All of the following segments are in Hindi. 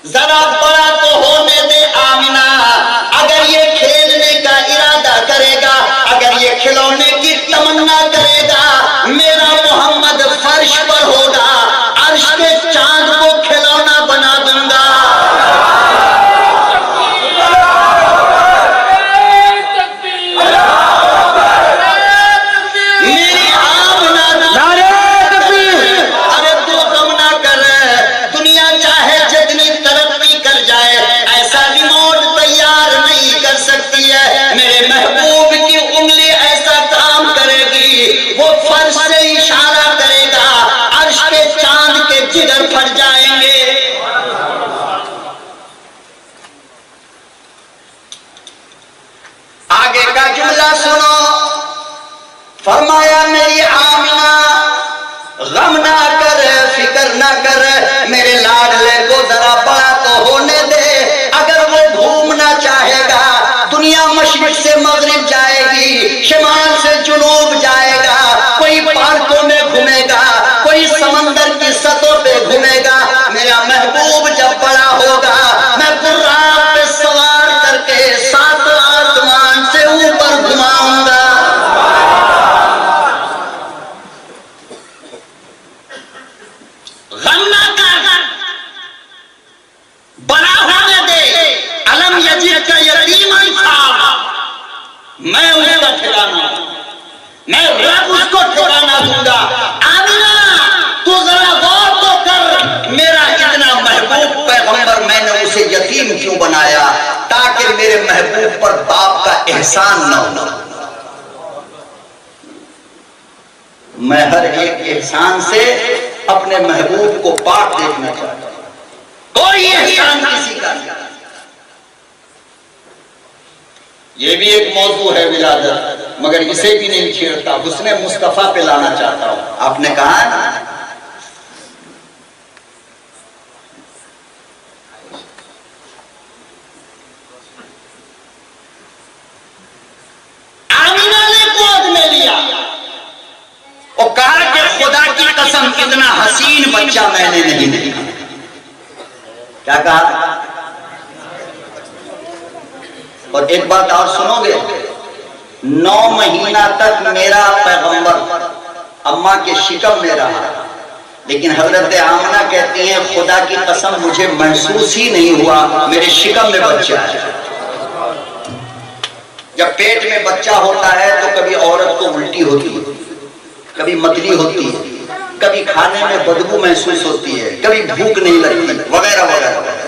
जरा बड़ा तो होने दे आमिना। अगर ये खेलने का इरादा करेगा, अगर ये खिलौने की तमन्ना करेगा, मेरा मोहम्मद फर्श पर होगा, अर्श के चांद को खिलौना बना दूंगा। मेरी आमिना अरे तू गम ना कर, दुनिया चाहे जितनी तरक्की कर जाए, ऐसा रिमोट तैयार नहीं कर सकती है। मेरे महबूब की उंगली ऐसा काम करेगी, वो फर्श से इशारा करेगा, अर्श के चांद के जिगर फट जाएंगे। आगे का जुमला सुनो, फरमाया मेरी आमिना गम ना कर, फिक्र ना कर, मेरे लाडले को जरा बड़ा तो होने दे। अगर वो घूमना चाहेगा, दुनिया मशरिक से मगरिब जाएगी, शिमाल से जुनूब जाएगा, कोई पार्कों में घूमेगा, कोई समंदर की सतहों पे घूमेगा। मेरा महबूब जब बड़ा होगा, मैं बुर्राक पे सवार करके सातों आसमान से ऊपर घुमाऊंगा। बड़ा होने दे, अलम यजीद का यतीमन था, मैं उसका ठिकाना, मैं रब उसको ठिकाना दूंगा। आमिना तू जरा गौर तो कर, मेरा इतना महबूब पैगंबर मैंने उसे यतीम क्यों बनाया, ताकि मेरे महबूब पर बाप का एहसान न हो। मैं हर एक एहसान से अपने महबूब को पाक देखना चाहता हूं, कोई एहसान किसी का नहीं। ये भी एक मौजू है विलादत, मगर इसे भी नहीं छेड़ता, हुस्ने मुस्तफा पे लाना चाहता हूं। आपने कहा ना, आमिना ने गोद में लिया और कहा कि खुदा की कसम कितना हसीन बच्चा मैंने नहीं देखा। क्या कहा? और एक बात और सुनोगे, 9 महीना तक मेरा पैगंबर अम्मा के शिकम में रहा, लेकिन हजरत आमना कहती हैं खुदा की कसम मुझे महसूस ही नहीं हुआ मेरे शिकम में बच्चा है। जब पेट में बच्चा होता है तो कभी औरत को उल्टी होती है, कभी मतली होती है, कभी खाने में बदबू महसूस होती है, कभी भूख नहीं लगती, वगैरह वगैरह।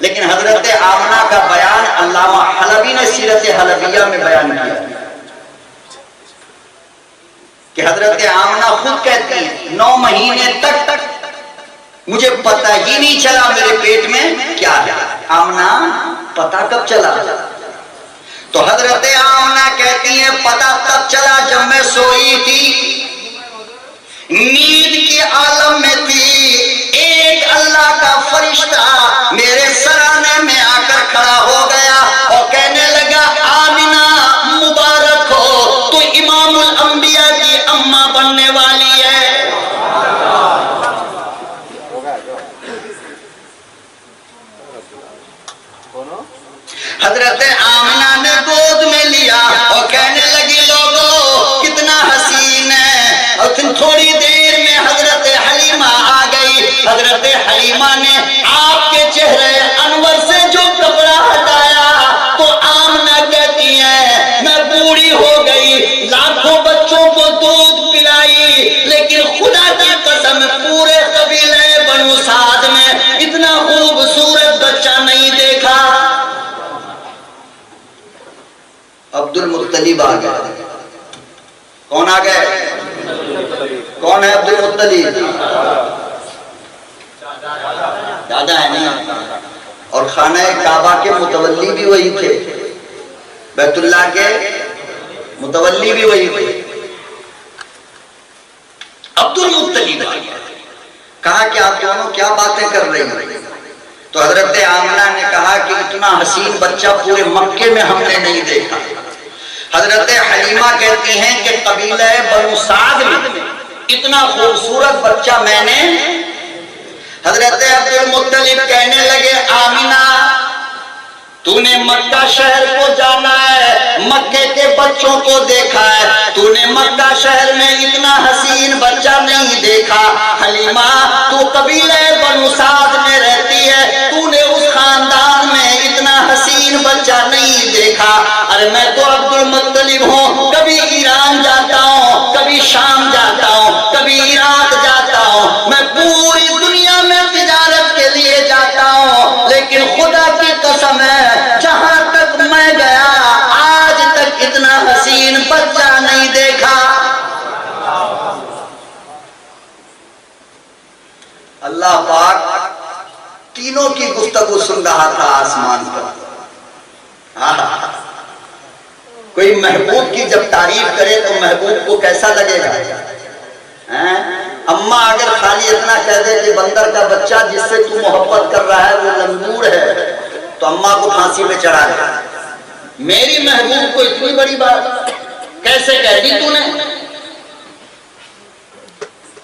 लेकिन हजरत आमना का बयान अल्लामा हलबी ने सीरत हलबिया में बयान किया कि हजरत आमना खुद कहती है 9 महीने तक मुझे पता ही नहीं चला मेरे पेट में क्या है। आमना पता कब चला? तो हजरत आमना कहती है पता तब चला जब मैं सोई थी, नींद की आलम में थी, एक अल्लाह का फरिश्ता मेरे सराने में आकर खड़ा हो गया और कहने लगा आमिना मुबारक हो, तू इमामुल अंबिया की अम्मा बनने वाली है। हजरत आमिना ने गोद में लिया और कहने लगी लोगों कितना हसीन है। और फिर थोड़ी देर में हजरत हलीमा आ गई। हजरत हलीमा ने आपके चेहरे अनवर से जो कपड़ा हटाया तो आमना कहती है मैं बूढ़ी हो गई, लाखों बच्चों को दूध पिलाई, लेकिन खुदा की कसम पूरे कबीले बनु साद में इतना खूबसूरत बच्चा नहीं देखा। अब्दुल मुत्तलिब आ गए। कौन आ गए? कौन है अब्दुल मुत्तलिब? दादा है नहीं। और खाना काबा के मुतवल्ली भी वही थे, बैतुल्लाह के मुतवल्ली भी वही थे। अब्दुल मुत्तलिब आ गया, कहा कि आप दोनों क्या बातें कर रही हैं? तो हजरत आमना ने कहा कि इतना हसीन बच्चा पूरे मक्के में हमने नहीं देखा। हजरत हलीमा कहती हैं कि कबीले बनु साद में इतना खूबसूरत बच्चा मैंने। हजरत अब्दुल मुत्तलिब कहने लगे, आमिना तूने मक्का शहर को जाना है, मक्के के बच्चों को देखा है, तूने मक्का शहर में इतना हसीन बच्चा नहीं देखा। हलीमा तू कबीले बनु साद में रहती है, तूने उस खानदान में इतना हसीन बच्चा नहीं देखा। अरे मैं तो अब्दुल मुत्तलिब हूँ, कभी ईरान जाता हूँ, कभी शाम जाता हूँ, कभी इराक जाता हूँ, मैं पूरी दुनिया में तिजारत के लिए जाता हूँ, लेकिन खुदा की कसम है जहां तक मैं गया आज तक इतना हसीन बच्चा नहीं देखा। अल्लाह पाक तीनों की गुफ्तगू सुन रहा था आसमान पर। कोई महबूब की जब तारीफ करे तो महबूब को कैसा लगेगा? अम्मा अगर खाली इतना कह दे कि बंदर का बच्चा जिससे तू मोहब्बत कर रहा है वो लंगूर है, तो अम्मा को फांसी पे चढ़ा दे। मेरी महबूब को इतनी बड़ी बात कैसे कह दी तूने?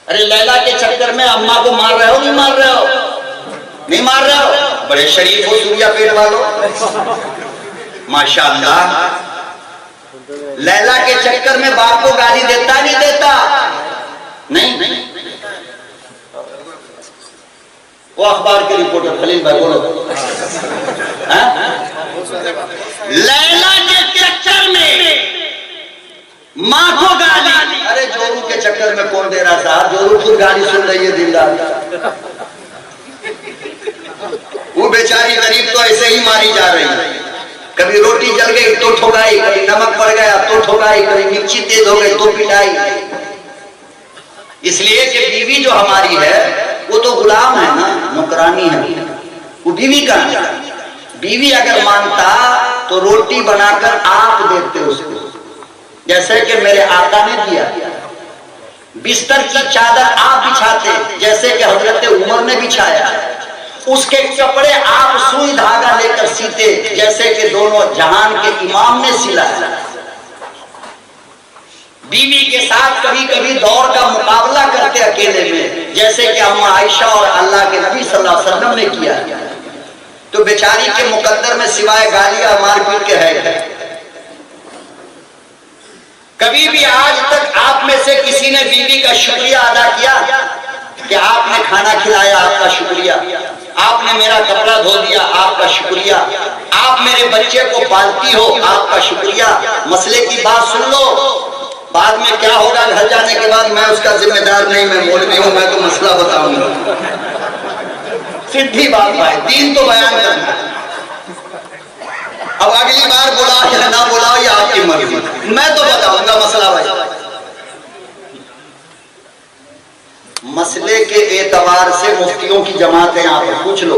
अरे लैला के चक्कर में अम्मा को मार रहे हो, नहीं मार रहे हो? नहीं मार रहे हो? बड़े शरीफ हो सूर्या पेट वालों, माशाअल्लाह। लैला के चक्कर में बाप को गाली देता नहीं देता? नहीं। वो अखबार के रिपोर्टर खलील भाई बोलो। लैला के चक्कर में माँ को गाली। अरे जोरू के चक्कर में कौन दे रहा साहब? जोरू खुद गाली सुन रही है दिन रात। वो बेचारी गरीब तो ऐसे ही मारी जा रही है, कभी रोटी जल गई तो ठोकाई, कभी नमक पड़ गया तो ठोकाई, कभी मिर्ची तेज हो गई तो पिटाई। इसलिए कि बीवी जो हमारी है वो तो गुलाम है ना, नौकरानी है, वो बीवी का है। बीवी अगर मानता तो रोटी बनाकर आप देते उसको, जैसे कि मेरे आका ने दिया। बिस्तर की चादर आप बिछाते, जैसे कि हजरत उमर ने बिछाया। उसके कपड़े आप सुई धागा लेकर सीते, जैसे कि दोनों जहान के इमाम ने सिलाया। बीवी के साथ कभी कभी दौर का मुकाबला करते अकेले में, जैसे कि हम आयशा और अल्लाह के नबी सल्लल्लाहु अलैहि वसल्लम ने किया। तो बेचारी के मुकद्दर में सिवाय गालियां मारपीट के है। कभी भी आज तक आप में से किसी ने बीवी का शुक्रिया अदा किया कि आपने खाना खिलाया, आपका शुक्रिया, आपने मेरा कपड़ा धो दिया, आपका शुक्रिया, आप मेरे बच्चे को पालती हो, आपका शुक्रिया। मसले की बात सुन लो, बाद में क्या होगा घर जाने के बाद मैं उसका जिम्मेदार नहीं, मैं मौलवी हूं, मैं तो मसला बताऊंगा। सीधी बात भाई, दीन तो बयान करना। अब अगली बार बोला या ना बोला ये आपकी मर्जी, मैं तो बताऊंगा मसला भाई। मसले के एतबार से मुफ्तियों की जमात है यहाँ पर, पूछ लो।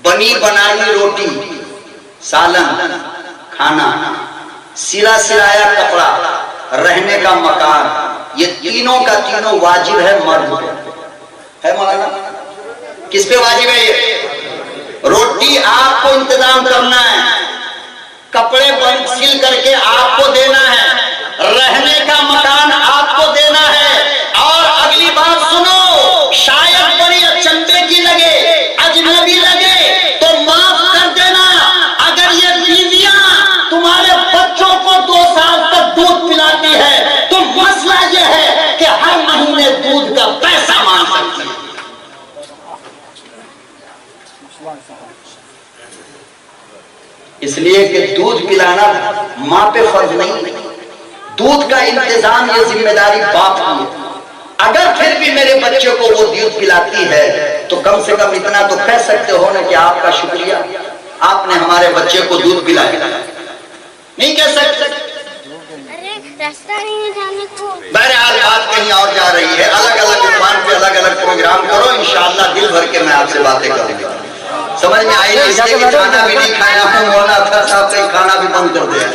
बनी बनाई रोटी, सालन, खाना, सिला सिलाया कपड़ा, रहने का मकान, ये तीनों का तीनों वाजिब है मर्द पे। है मौलाना? किस पे वाजिब है ये? रोटी आपको इंतजाम करना है, कपड़े बन सिल करके आपको देना है, रहने का मकान आपको देना है। और अगली बात सुनो, शायद बड़ी अचंभे की लगे, अजनबी लगे तो माफ कर देना। अगर ये बीवियां तुम्हारे बच्चों को 2 साल तक दूध पिलाती है तो मसला ये है कि हर महीने दूध का पैसा मांग सकती है। इसलिए कि दूध पिलाना माँ पे फर्ज नहीं, दूध का इंतजाम ये जिम्मेदारी बाप की है। अगर फिर भी मेरे बच्चे को वो दूध पिलाती है तो कम से कम इतना तो कह सकते हो ना कि आपका शुक्रिया, आपने हमारे बच्चे को दूध पिलाया। नहीं कह सकते? रास्ता नहीं है जाने को। बहरहाल बात कहीं और जा रही है। अलग अलग उन्वान पे अलग अलग प्रोग्राम करो, इंशाअल्लाह दिल भर के मैं आपसे बातें करूंगा। समझ में आई? इसलिए कि खाना भी नहीं खाया हूँ, मौलाना अख्तर साहब से खाना भी बंद कर दिया।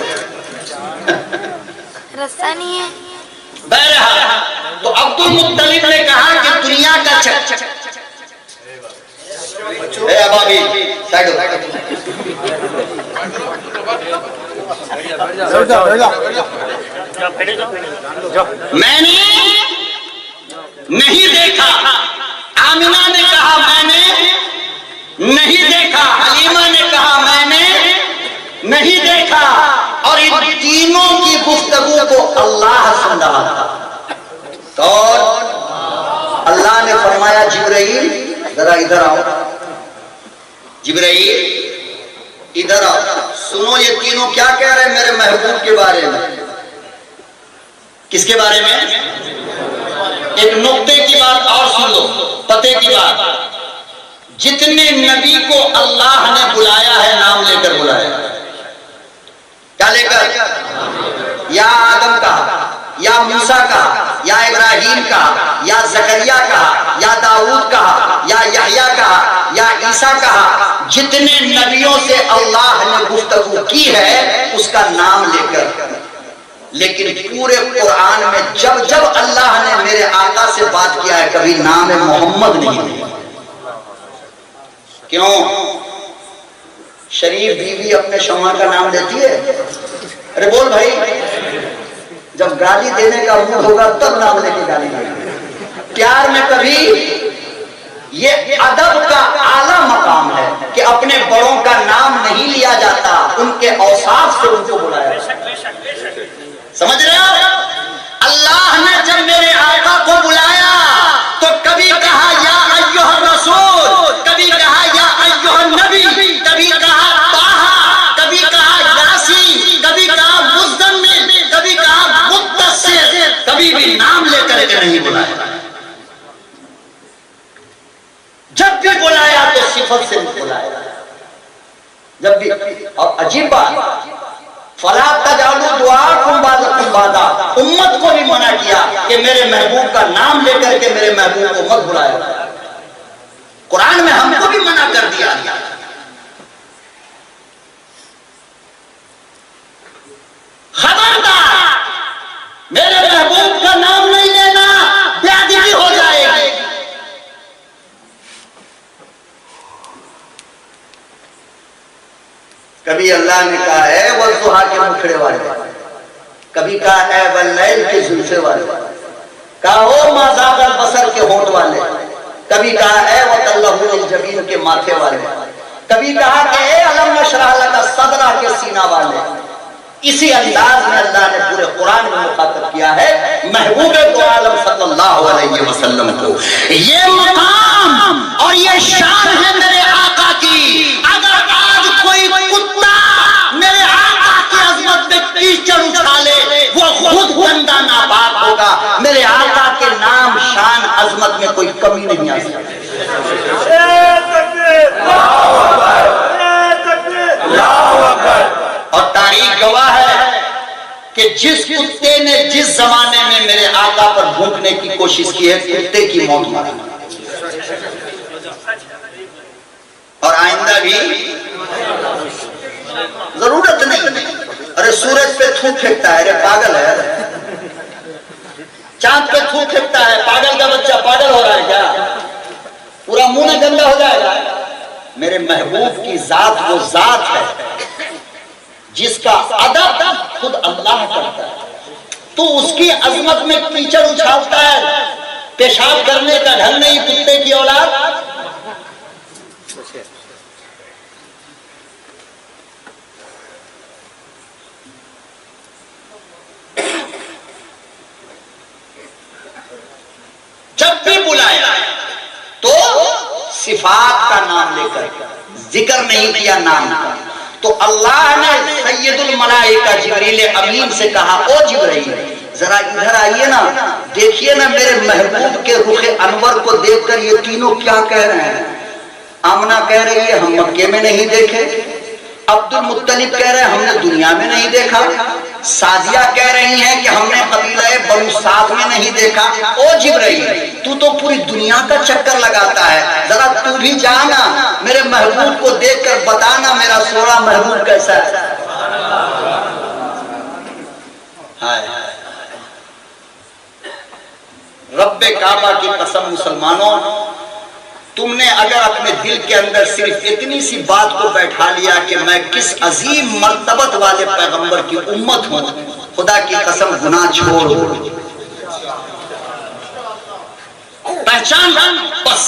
रास्ता नहीं है। बहरहाल तो अब्दुल मुत्तलिब ने कहा कि दुनिया का अबाबी साइड नहीं देखा। आमिना ने कहा मैंने नहीं देखा। हलीमा ने कहा मैंने नहीं देखा। और इन तीनों की गुफ्तगू को अल्लाह सुन रहा था। तो अल्लाह ने फरमाया जिब्राइल जरा इधर आओ, जिब्राइल इधर आओ, सुनो ये तीनों क्या कह रहे हैं मेरे महबूब के बारे में। किसके बारे में? एक नुक्ते की बात और सुन लो, पते की बात। जितने नबी को अल्लाह ने बुलाया है नाम लेकर बुलाया। क्या लेकर? या आदम कहा, या मूसा कहा, या इब्राहिम कहा, या जकरिया कहा, या दाऊद कहा, या यहया कहा, या ईसा कहा। जितने नबियों से अल्लाह ने गुफ्तगू की है उसका नाम लेकर। लेकिन पूरे कुरान में जब जब अल्लाह ने मेरे आका से बात किया है कभी नाम मोहम्मद नहीं लिया। क्यों? शरीफ बीवी अपने शौहर का नाम लेती है? अरे बोल भाई, जब गाली देने का मूड होगा तब नाम लेके गाली देगी। प्यार में कभी ये अदब का आला मकाम है कि अपने बड़ों का नाम नहीं लिया जाता, उनके औसाफ से उनको बुलाया। समझ रहे हो? अल्लाह ने जब मेरे आका को बुलाया तो कभी कहा या अय्युहर रसूल, कभी कहा या अय्युहर नबी, कभी कहा ताहा, कभी कहा यासीन, कभी कहा मुज़्ज़म्मिल, कभी कहा मुद्दस्सिर, कभी भी नाम लेकर के नहीं बुलाया। जब भी बुलाया तो सिफत से बुलाया। जब भी, और अजीब बात, फला तजालू दुआकुम बादकुम बादा, उम्मत को भी मना किया कि मेरे महबूब का नाम लेकर के मेरे महबूब को मत बुलाया। कुरान में हमको भी मना कर दिया। खबरदार, मेरे महबूब का नाम नहीं लेना, बेअदबी हो जाएगी। कभी अल्लाह ने कहा है वज़्ज़ुहा के मुखड़े वाले, कभी कहा है वल्लैल के जुल्फे वाले, कहा हो माज़ागल बसर के होंठ वाले, कभी कहा है वतल्लहुल जबीन के माथे वाले, कभी कहा कि ए अलम नशरह लका सदरा के सीना वाले। इसी अंदाज में अल्लाह ने पूरे कुरान में मुखातब किया है महबूब दो आलम सल्लल्लाहु अलैहि वसल्लम को। ये मकाम और ये शान है मेरे आका की। अगर आज कोई कुत्ता मेरे आका की अजमत में कीचड़ उछाले वो खुद गंदा नापाक होगा। मेरे आका के नाम शान अजमत में कोई कमी नहीं आ सकती। और तारीख गवाह है कि जिस कुत्ते ने जिस जमाने में मेरे आका पर भूखने की कोशिश की है कुत्ते की मौत मारी, और आइंदा भी जरूरत नहीं। अरे सूरज पे थूक फेंकता है, अरे पागल है। चांद पे थूक फेंकता है, पागल का बच्चा, पागल हो रहा है क्या? पूरा मुंह में गंदा हो जाएगा। मेरे महबूब की जात वो जात है जिसका अदब खुद अल्लाह करता है। तो उसकी अजमत में कीचड़ उछालता है, पेशाब करने का ढंग नहीं कुत्ते की औलाद। जब भी बुलाया तो सिफात का नाम लेकर, जिक्र नहीं किया नाम का। तो अल्लाह ने सैयदुल मलाइका जिब्रील अमीन से कहा ओ जिब्रील जरा इधर आइए ना, देखिए ना मेरे महबूब के रुखे अनवर को देखकर ये तीनों क्या कह रहे हैं। आमना कह रही है हम मक्के में नहीं देखे, अब्दुल मुत्तलिब कह रहे हैं हमने दुनिया में नहीं देखा, सादिया कह रही हैं कि हमने कबीला बनु साद में नहीं देखा। ओ जिब्रील तू तो पूरी दुनिया का चक्कर लगाता है, जरा तू भी जाना मेरे महबूब को देखकर बताना मेरा सोना महबूब कैसा है। रब्बे काबा की कसम मुसलमानों, तुमने अगर अपने दिल के अंदर सिर्फ इतनी सी बात को बैठा लिया कि मैं किस अजीम मर्तबत वाले पैगंबर की उम्मत हूं, खुदा की कसम गुनाह छोड़ दो। पहचान बस,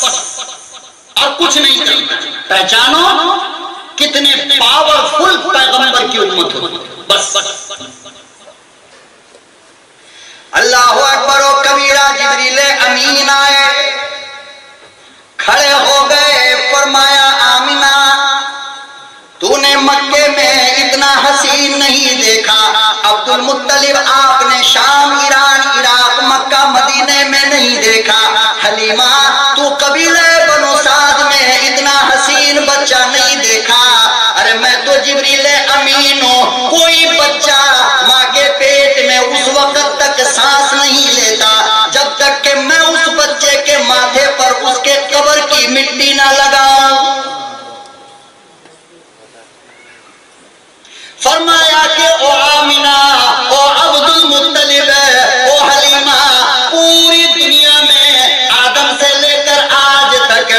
और कुछ नहीं करना। पहचानो कितने पावरफुल पैगंबर की उम्मत हो, बस। अल्लाह अकबर ओ कबीरा। जिब्रील अमीन आए, खड़े हो गए, फरमाया आमिना तूने मक्के में इतना हसीन नहीं देखा। अब्दुल मुत्तलिब आपने शाम, ईरान, इराक, मक्का, मदीने में नहीं देखा। हलीमा तू कबीले बनो साद में इतना हसीन बच्चा नहीं देखा। अरे मैं तो जिब्रील अमीन हूं। कोई बच्चा माँ के पेट में उस वक्त तक सांस नहीं लेता जब तक कि मैं उस बच्चे के माथे पर उसके कब्र की मिट्टी ना लगाऊं। फरमाया कि ओ आमिना, ओ अब्दुल मुत्तलिब, ओ हलीमा, पूरी दुनिया में आदम से लेकर आज तक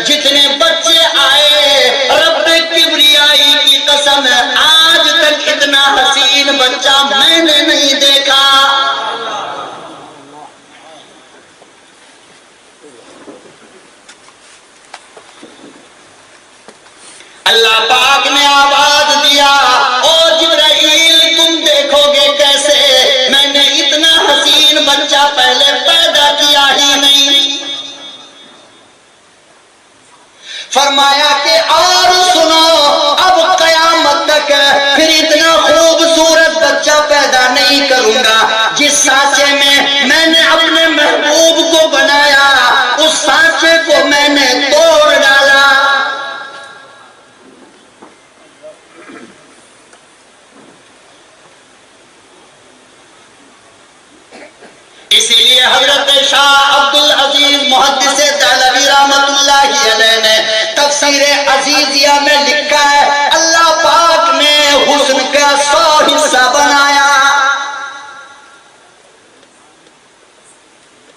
जितने बच्चे आए, रब किब्रियाई की कसम, आज तक इतना हसीन बच्चा मैंने नहीं देखा। अल्लाह पाक ने आवाज दिया, ओ जिब्राइल तुम देखोगे कैसे, मैंने इतना हसीन बच्चा पहले पैदा किया ही नहीं। फरमाया कि और सुनो, अब कयामत तक फिर इतना खूबसूरत बच्चा पैदा नहीं करूंगा। जिस सांचे में मैंने अपने महबूब को बनाया, उस सांचे को मैंने तोड़ डाला। इसीलिए हजरत शाह अब्दुल अजीज मुहद्दिस दहलवी रहमतुल्लाहि अलैह ने तफसीर अजीजिया में लिखा है, अल्लाह पाक ने हुस्न का 100 हिस्सा बनाया।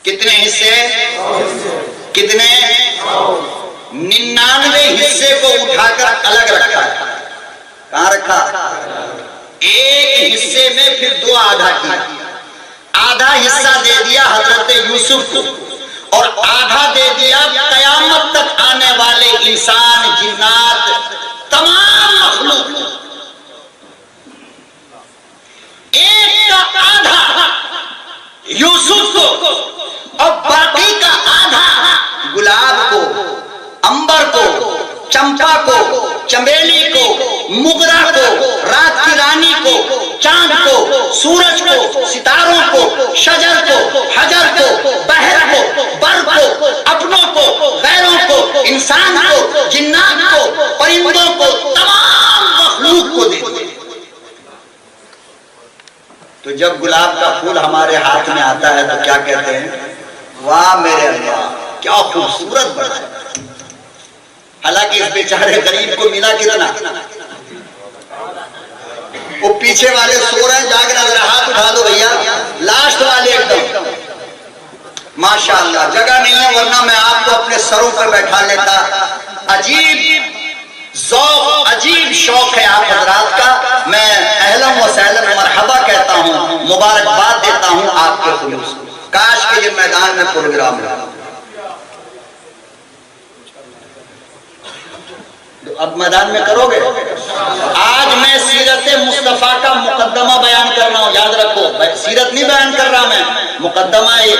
कितने हिस्से? कितने? 99 हिस्से को उठाकर अलग रखा है। कहां रखा? एक हिस्से में फिर 2 आधा किया। आधा हिस्सा दे दिया हजरत यूसुफ को और आधा दे दिया कयामत तक आने वाले इंसान, जिन्नात, तमाम मखलूक। एक का आधा यूसुफ को और बाकी का आधा गुलाब को, अंबर को, चंपा को, चमेली को, मुगरा को, रात की रानी को, चांद को, सूरज को, सितारों को, शजर को, हजर को, बहर को, बर को, अपनों को, गैरों को, इंसान को, जिन्नात को, परिंदों को, तमाम मखलूक को दे। तो जब गुलाब का फूल हमारे हाथ में आता है तो क्या कहते हैं? वाह मेरे अल्लाह, क्या खूबसूरत बना है। हालांकि इस बेचारे गरीब को मिला कितना? वो पीछे वाले सो रहे हैं, जाग रहे, हाथ उठा दो भैया। लास्ट वाले एकदम माशाअल्लाह, जगह नहीं है वरना मैं आपको अपने सरों पर बैठा लेता। अजीब ज़ौक़, अजीब शौक है आप हजरात का। मैं अहलन व सहलन मरहबा कहता हूँ, मुबारकबाद देता हूँ आपके खुलूस। काश के ये मैदान में प्रोग्राम रहा। अब मैदान में करोगे? आज मैं सीरत मुस्तफा का मुकद्दमा बयान कर रहा हूं, याद रखो। सीरत नहीं बयान कर रहा मैं, मुकद्दमा है।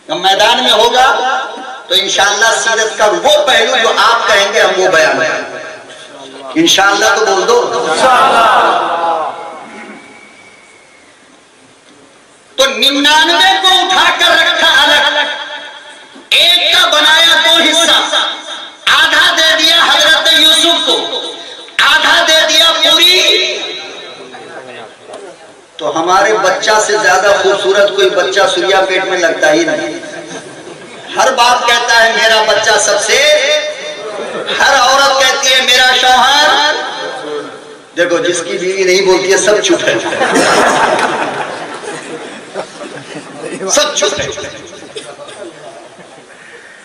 जब मैदान में होगा तो इंशाअल्लाह सीरत का वो पहलू जो आप कहेंगे हम वो बयान करेंगे इंशाअल्लाह। तो बोल दो तो 99 को उठाकर रखा अलग, एक का बनाया 2 हिस्सा। आधा दे दिया हजरत यूसुफ को, आधा दे दिया पूरी। तो हमारे बच्चा से ज्यादा खूबसूरत कोई बच्चा सूर्या पेट में लगता ही नहीं। हर बाप कहता है मेरा बच्चा सबसे, हर औरत कहती है मेरा शौहर। देखो जिसकी बीवी नहीं बोलती है सब चुप है, सब चुप है।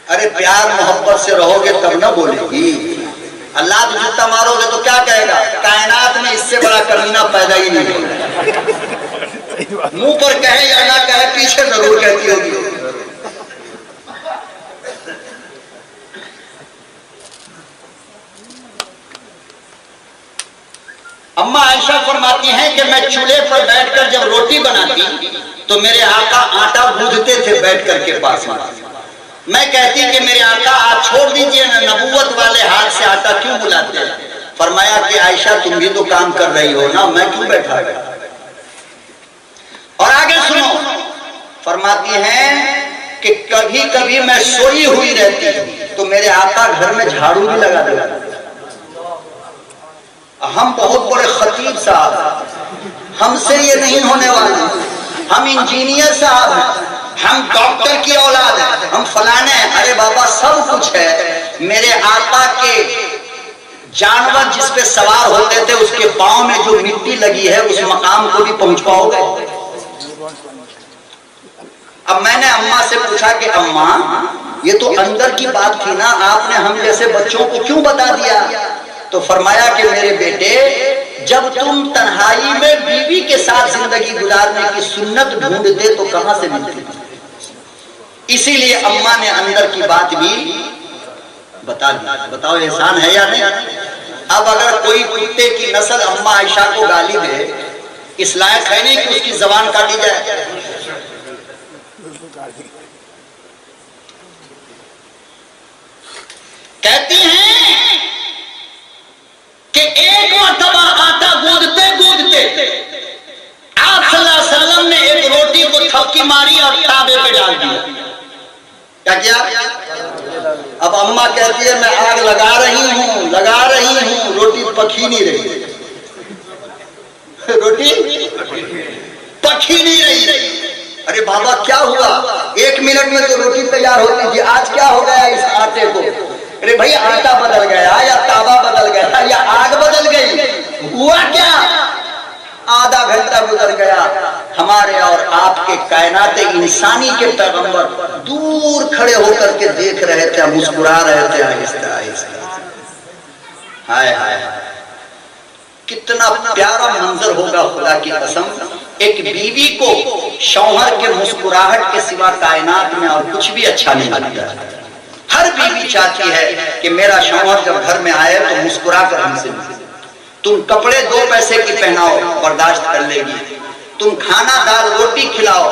अरे प्यार मोहब्बत से रहोगे तब ना बोलेगी। अल्लाह तो जूता मारोगे तो क्या कहेगा? कायनात में इससे बड़ा कमीना पैदा ही नहीं होगा। मुंह पर कहे या ना कहे, पीछे जरूर कहती होगी अम्मा आयशा फरमाती हैं कि मैं चूल्हे पर बैठकर जब रोटी बनाती तो मेरे आका आटा गूंथते थे बैठकर के पास में। मैं कहती कि मेरे आका आप छोड़ दीजिए ना, नबूवत वाले हाथ से आटा क्यों बुलाते हैं? फरमाया कि आयशा तुम भी तो काम कर रही हो ना, मैं क्यों बैठा है? और आगे सुनो, फरमाती हैं कि कभी कभी मैं सोई हुई रहती तो मेरे आका घर में झाड़ू भी लगा देते। हम बहुत बड़े खतीब साहब, हमसे ये नहीं होने वाला। हम इंजीनियर साहब हैं, हम डॉक्टर की औलाद हैं, हम फलाने हैं। अरे बाबा सब कुछ है। मेरे आका के जानवर जिस पे सवार होते थे उसके पांव में जो मिट्टी लगी है उस मकाम को भी पहुंच पाओगे? अब मैंने अम्मा से पूछा कि अम्मा ये तो अंदर की बात थी ना, आपने हम जैसे बच्चों को क्यों बता दिया? तो फरमाया कि मेरे बेटे जब तुम तन्हाई में बीवी के साथ जिंदगी गुजारने की सुन्नत ढूंढते तो कहां से मिलती? इसीलिए अम्मा ने अंदर की बात भी बता दी। बताओ एहसान है या नहीं? अब अगर कोई कुत्ते की नस्ल अम्मा आयशा को गाली दे, इस लायक है नहीं कि उसकी जबान काटी जाए। कहती हैं कि एक मरतबा आटा गूंथते गूंथते आप सल्लल्लाहु अलैहि वसल्लम ने एक रोटी को थपकी मारी और ताबे पे डाल दिया। क्या किया? अब अम्मा कहती है मैं आग लगा रही हूं, रोटी पकी नहीं रही। रोटी पकी नहीं रही। अरे बाबा क्या हुआ? 1 मिनट में तो रोटी तैयार होती थी, आज क्या हो गया इस आटे को? अरे भाई आटा बदल गया या तावा बदल गया या आग बदल गई, हुआ क्या? आधा घंटा गुजर गया। हमारे और आपके कायनाते इंसानी के पैगंबर दूर खड़े होकर के देख रहे थे, मुस्कुरा रहे थे आहिस्ता आहिस्ता। हाय हाय, कितना प्यारा मंजर होगा खुदा की कसम। एक बीवी को शौहर के मुस्कुराहट के सिवा कायनात में और कुछ भी अच्छा नहीं लगता। हर बीवी चाहती है कि मेरा शौहर जब घर में आए तो मुस्कुरा कर हमसे मिले। तुम कपड़े 2 पैसे की पहनाओ बर्दाश्त कर लेगी, तुम खाना दाल रोटी खिलाओ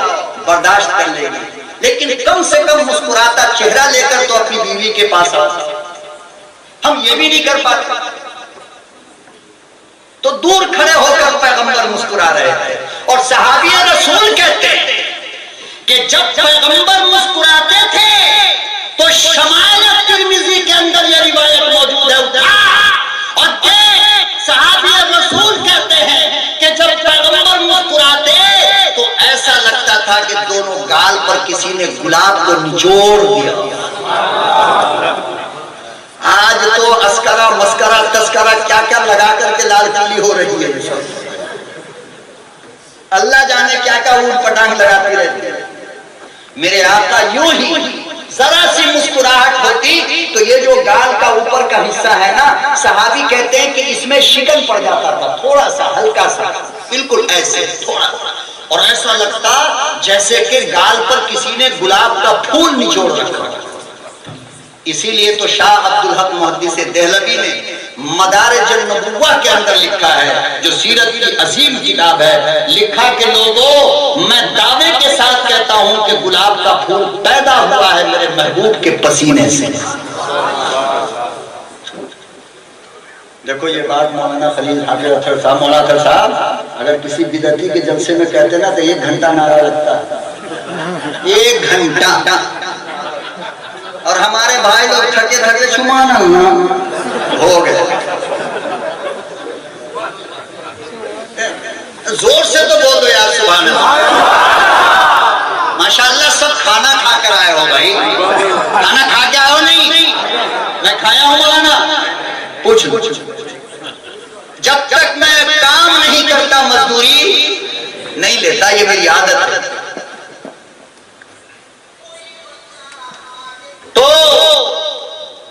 बर्दाश्त कर लेगी, लेकिन कम से कम मुस्कुराता चेहरा लेकर तो अपनी बीवी के पास आओ। हम ये भी नहीं कर पाते। तो दूर खड़े होकर पैगंबर मुस्कुरा रहे थे और सहाबिया रसूल कहते हैं कि जब पैगंबर मुस्कुराते थे तो शमाइल तिर्मिज़ी के अंदर यह रिवायत मौजूद है। और सहाबिया रसूल कहते हैं कि जब पैगंबर मुस्कुराते तो ऐसा लगता था कि दोनों गाल पर किसी ने गुलाब को निचोड़ दिया। आज तो अस्करा मस्करा तस्करा क्या क्या लगा करके लाल पीली हो रही है। अल्लाह जाने क्या क्या ऊट पटांग लगाती रहती है। मेरे आका यूं ही जरा सी मुस्कुराहट होती तो ये जो गाल का ऊपर का हिस्सा है ना, सहाबी कहते हैं कि इसमें शिकन पड़ जाता था, थोड़ा सा हल्का सा, बिल्कुल ऐसे थोड़ा, और ऐसा लगता जैसे कि गाल पर किसी ने गुलाब का फूल निचोड़ रखा। इसीलिए तो शाह अब्दुल हक मुहद्दिस देहलवी ने मदारिजुन नबुव्वा के अंदर लिखा है, जो सीरत की अजीम किताब है, लिखा कि लोगों मैं दावे के साथ कहता हूं कि गुलाब का फूल पैदा हुआ है मेरे महबूब के पसीने से। देखो ये बात मौलाना खलील हाफिज अख्तर साहब, मौलाना अख्तर साहब अगर किसी बिदअती के जलसे में कहते ना तो 1 घंटा नारा लगता, 1 घंटा। और हमारे भाई लोग थके थके सुभान अल्लाह हो गए। जोर से तो बोल दो यार सुभान अल्लाह। माशाअल्लाह सब खाना खा कर आए हो भाई, खाना खा के आए हो? नहीं मैं खाया हूं मौलाना। पूछ जब तक मैं काम नहीं करता मजदूरी नहीं लेता, ये मेरी आदत है। तो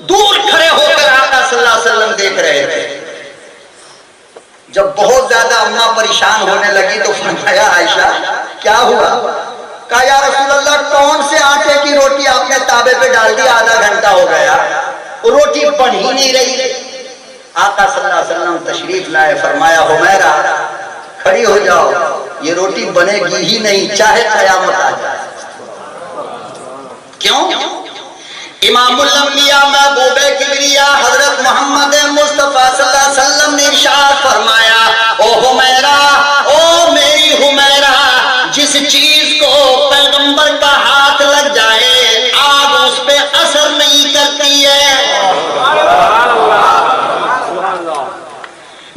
दूर खड़े होकर आका सल्लल्लाहु अलैहि वसल्लम देख रहे थे। जब बहुत ज्यादा अम्मा परेशान होने लगी तो फरमाया आयशा क्या हुआ? कहा या रसूल अल्लाह कौन से आटे की रोटी आपने ताबे पे डाल दी, आधा घंटा हो गया रोटी बन ही नहीं रही। आका सल्लल्लाहु अलैहि वसल्लम तशरीफ लाए, फरमाया हुमैरा खड़ी हो जाओ, ये रोटी बनेगी ही नहीं चाहे कयामत आ जाए। क्यों? इमामुल अंबिया महबूबे किबरिया हजरत मोहम्मद मुस्तफा सल्लल्लाहु अलैहि वसल्लम ने इरशाद फरमाया, ओ हुमैरा, ओ मेरी हुमैरा, जिस चीज को पैगंबर का हाथ लग जाए आग उस पे असर नहीं करती है।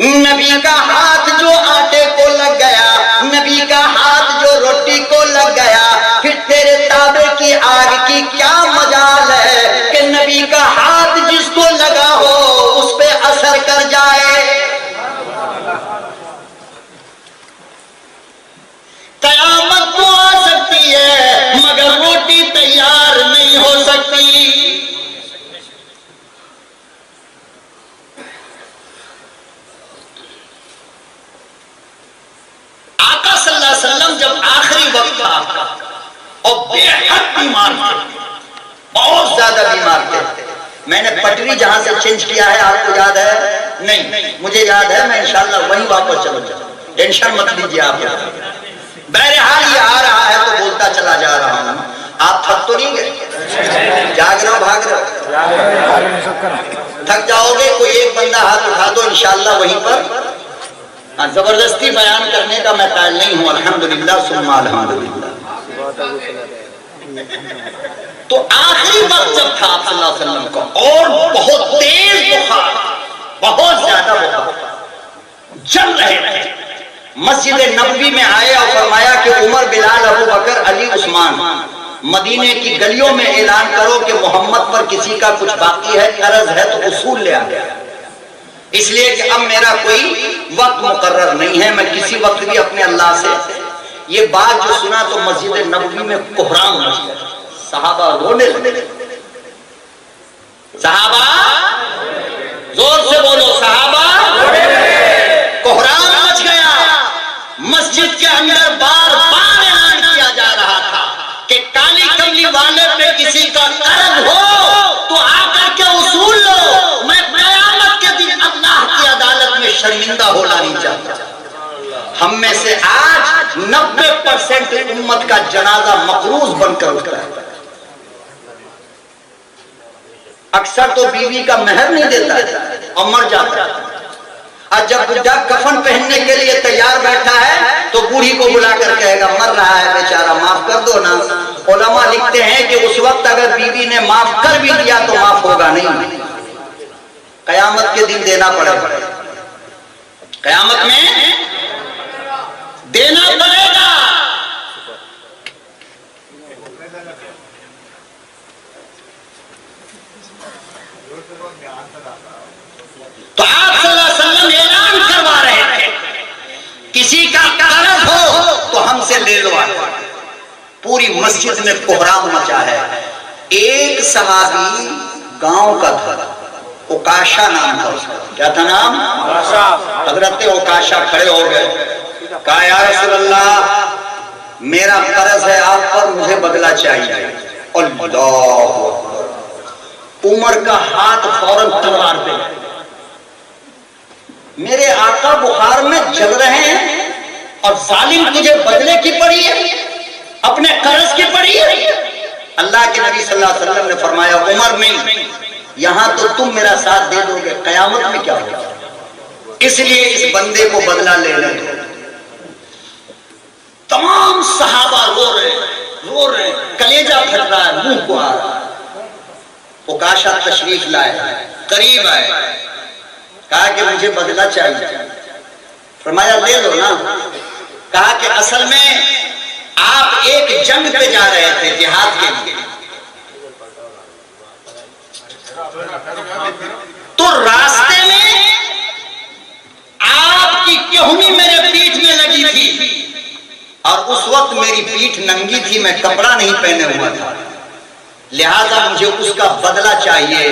नबी का हाथ जो आटे को लग गया, नबी का हाथ जो रोटी को लग गया, फिर तेरे ताबे की आग की क्या मजाल है कि नबी का हाथ जिसको लगा हो उस पे असर कर जाए। कयामत तो आ सकती है मगर रोटी तैयार नहीं हो सकती। आका सल्लल्लाहु अलैहि वसल्लम जब आखिरी वक्त था और बेहद बीमार थे, बहुत ज्यादा बीमार थे। मैंने पटरी जहां से चेंज किया है आपको याद है? नहीं, मुझे याद है, मैं इंशाल्लाह वहीं वापस चलूंगा, टेंशन मत लीजिए आप। बहरहाल ये आ रहा है तो बोलता चला जा रहा हूं। आप थक तो नहीं गए? जाग रहे हो, भाग रहे हो? थक जाओगे, कोई एक बंदा हाथ उठा दो, इंशाल्लाह वहीं पर। जबरदस्ती बयान करने का मैं कायल नहीं हूं, अल्हम्दुलिल्लाह सुम्मा अल्हम्दुलिल्लाह। तो आखिरी वक्त जब था आप सल्लल्लाहु अलैहि वसल्लम का और बहुत तेज बुखार, बहुत ज्यादा बुखार जल रहे थे, मस्जिद नबवी में आए और फरमाया कि उमर, बिलाल, अबू बकर, अली, उस्मान, मदीने की गलियों में ऐलान करो कि मोहम्मद पर किसी का कुछ बाकी है, कर्ज है तो उसूल ले आ गया। इसलिए कि अब मेरा कोई वक्त मुकर्रर नहीं है, मैं किसी वक्त भी अपने अल्लाह से। ये बात जो सुना तो मस्जिद नबवी में कोहराम मच गया, सहाबा रोने लगे। सहाबा, जोर से बोलो, सहाबा कोहराम मच गया। मस्जिद के अंदर बार बार ऐलान किया जा रहा था कि काली कमली वाले पे किसी का कर्ज हो तो आकर के उसूल लो, मैं कयामत के दिन अल्लाह की अदालत में शर्मिंदा होना नहीं चाहता। हम में से आज 90% उम्मत का जनाजा मकरूज बनकर उठता है। अक्सर तो बीवी का मेहर नहीं देता और मर जाता है, और जब बुढ़ा कफन पहनने के लिए तैयार बैठा है तो बूढ़ी को बुलाकर कहेगा मर रहा है बेचारा, माफ कर दो ना। उलमा लिखते हैं कि उस वक्त अगर बीवी ने माफ कर भी दिया तो माफ होगा नहीं, कयामत के दिन देना पड़ेगा, कयामत में देना पड़ेगा। तो आप सल्लल्लाहु अलैहि वसल्लम ऐलान करवा रहे थे, किसी का कर्ज हो तो हमसे ले लो। पूरी मस्जिद में कोहराम मचा है। एक सहाबी गांव का था, ओकाशा नाम था उसका। क्या था नाम? हजरत ओकाशा खड़े हो गए, कहा या रसूल अल्लाह मेरा कर्ज है आप पर, मुझे बदला चाहिए। अल्लाह, उमर का हाथ फौरन तलवार पे, मेरे आका बुखार में जल रहे हैं और जालिम तुझे बदले की पड़ी है, अपने कर्ज की पड़ी है। अल्लाह के नबी सल्लल्लाहु अलैहि वसल्लम ने फरमाया उमर नहीं, यहां तो तुम मेरा साथ दे दोगे, कयामत में क्या होगा, इसलिए इस बंदे को बदला ले ले। तमाम सहाबा रो रहे, कलेजा फट रहा है, मुंह को आ रहा है। ओकाशा तशरीफ लाए, करीब आए, कहा कि मुझे बदला चाहिए। फरमाया ले लो ना। कहा कि असल में आप एक जंग पे जा रहे थे, जिहाद के लिए, तो रास्ते में आपकी केहूनी मेरे पीठ में लगी थी और उस वक्त मेरी पीठ नंगी थी, मैं कपड़ा नहीं पहने हुआ था, लिहाजा मुझे उसका बदला चाहिए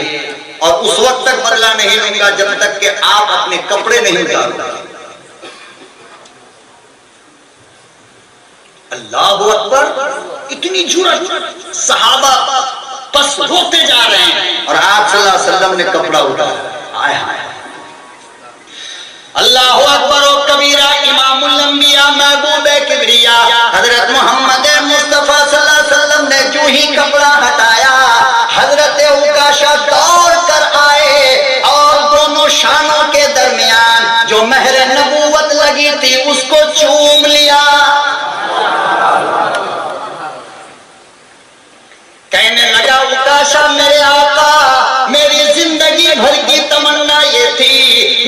और उस वक्त तक बदला नहीं लूंगा जब तक कि आप अपने कपड़े नहीं उतारोगे। अल्लाहु अकबर, इतनी जुर्रत, सहाबा बस रोते जा रहे हैं और आप सल्लल्लाहु अलैहि वसल्लम ने कपड़ा उतारा। आए हाय, अल्लाह अकबर व कबीरा। इमामुल अंबिया महबूब किबरिया हजरत मोहम्मद मुस्तफा सल्लल्लाहु अलैहि वसल्लम ने जो ही कपड़ा हटाया, हजरत उकाशा दौड़ कर आए और दोनों शानों के दरमियान जो महर नबूवत लगी थी उसको चूम लिया। कहने लगा उकाशा मेरे आका, मेरी जिंदगी भर की तमन्ना ये थी,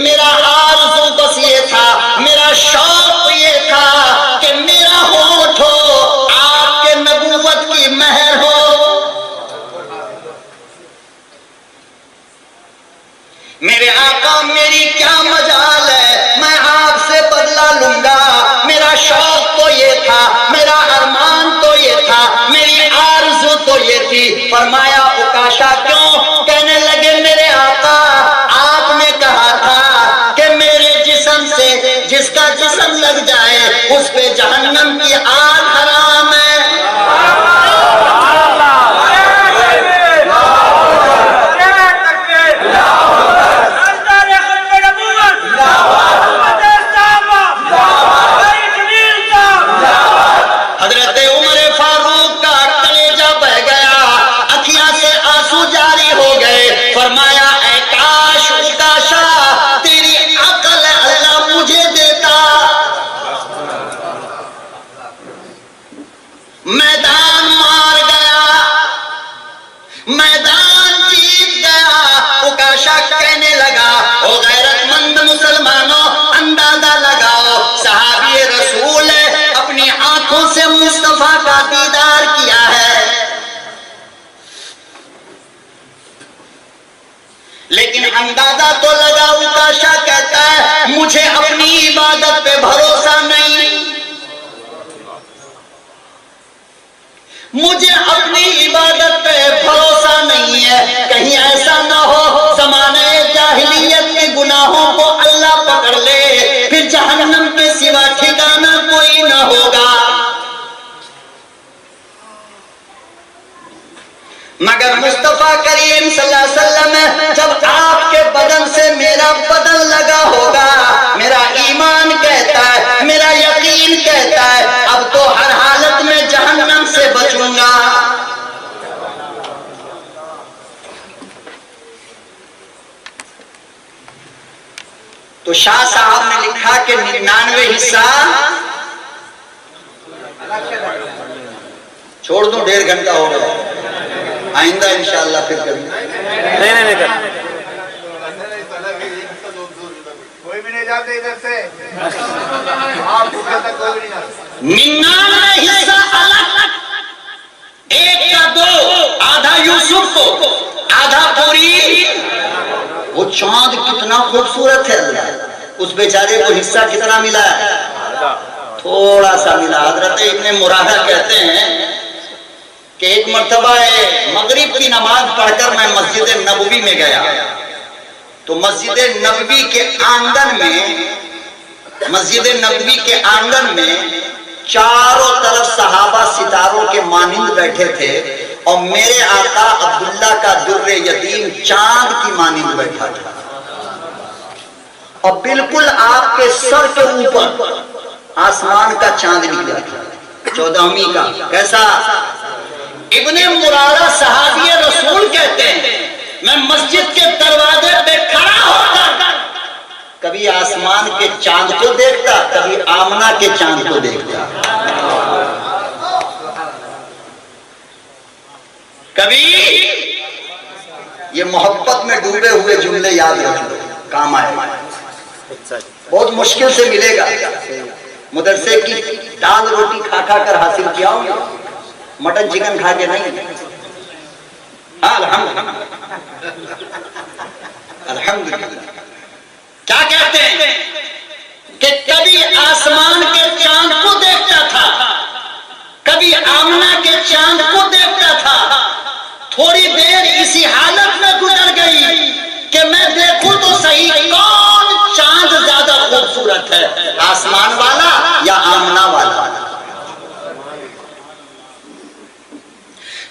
मेरा आरज़ू बस ये था, मेरा शौक ये था कि मेरा होठ हो, आपके नबूवत की महर हो। मेरे आका मेरी क्या मजाल है, मैं आपसे बदला लूंगा। मेरा शौक तो ये था, मेरा अरमान तो ये था, मेरी आरज़ू तो ये थी। फरमाया उकाशा क्यों? कहने लगे मेरे आका आपने कहा था कि मेरे जिस्म से जिसका जिस्म लग जाए उस पे जहन्नम की आग हराम है। हजरत उमर फारूक का कलेजा बह गया, अखियां से आंसू जारी हो गए। फरमाया ऐ काश उकाशा तेरी अकल अल्लाह मुझे देता, मैदान मार गया, मैदान जीत गया। उकाशा कहने लगा ओ गैरतमंद मुसलमानों, अंदाजा लगाओ सहाबी रसूल है, अपनी आंखों से मुस्तफा का दीदार किया है, लेकिन अंदाजा तो लगा। उकाशा कहता है मुझे अपनी इबादत पे भरोसा नहीं, मुझे अपनी इबादत पे भरोसा नहीं है। कहीं ऐसा ना हो ज़माने जाहिलियत के गुनाहों को अल्लाह पकड़ ले, फिर जहन्नम के सिवा ठिकाना कोई ना होगा। मगर मुस्तफा करीम सल्लल्लाहु अलैहि वसल्लम जब आपके बदन से मेरा बदन लगा होगा, मेरा ईमान कहता है, मेरा यकीन कहता है अब तो हर हालत में जहन्नम से बचूंगा। तो शाह साहब ने लिखा कि 99 हिस्सा छोड़ दूं, 1.5 घंटा हो गया, आइंदा इंशाअल्लाह फिर कभी। नहीं कोई भी नहीं जाते इधर से, आप कोई भी नहीं जाते। 99 हिस्सा अलग, 1 का 2, आधा यूसुफ को आधा पूरी। वो चांद कितना खूबसूरत है, उस बेचारे को हिस्सा कितना मिला है? थोड़ा सा मिला। हजरत इब्ने मुरादा कहते हैं कि एक मर्तबा मगरिब की नमाज पढ़कर मैं मस्जिद नबवी में गया, तो मस्जिद नबवी के आंगन में चारों तरफ सहाबा सितारों के मानिंद बैठे थे और मेरे आका अब्दुल्ला का दुर्रे यतीम चांद की मानिंद बैठा था, और बिल्कुल आपके सर के ऊपर आसमान का चांद निकला था, 14वीं का। कैसा? इब्ने मुरादा सहाबी रसूल कहते हैं मैं मस्जिद के दरवाजे पे खड़ा होकर कभी आसमान के चांद को देखता, कभी आमना के चांद को देखता, कभी ये मोहब्बत में डूबे हुए जुमले याद रख लो, काम आए। बहुत मुश्किल से मिलेगा, मदरसे की दाल रोटी खा खा कर हासिल किया हूं, मटन चिकन खा के नहीं। अल्हम्दुलिल्लाह। क्या कहते हैं कि कभी आसमान के चांद को देखता था, कभी आमना के चांद को देखता था। थोड़ी देर इसी हालत में गुजर गई कि मैं देखूं तो सही कौन चांद ज्यादा खूबसूरत है, आसमान वाला या आमना वाला।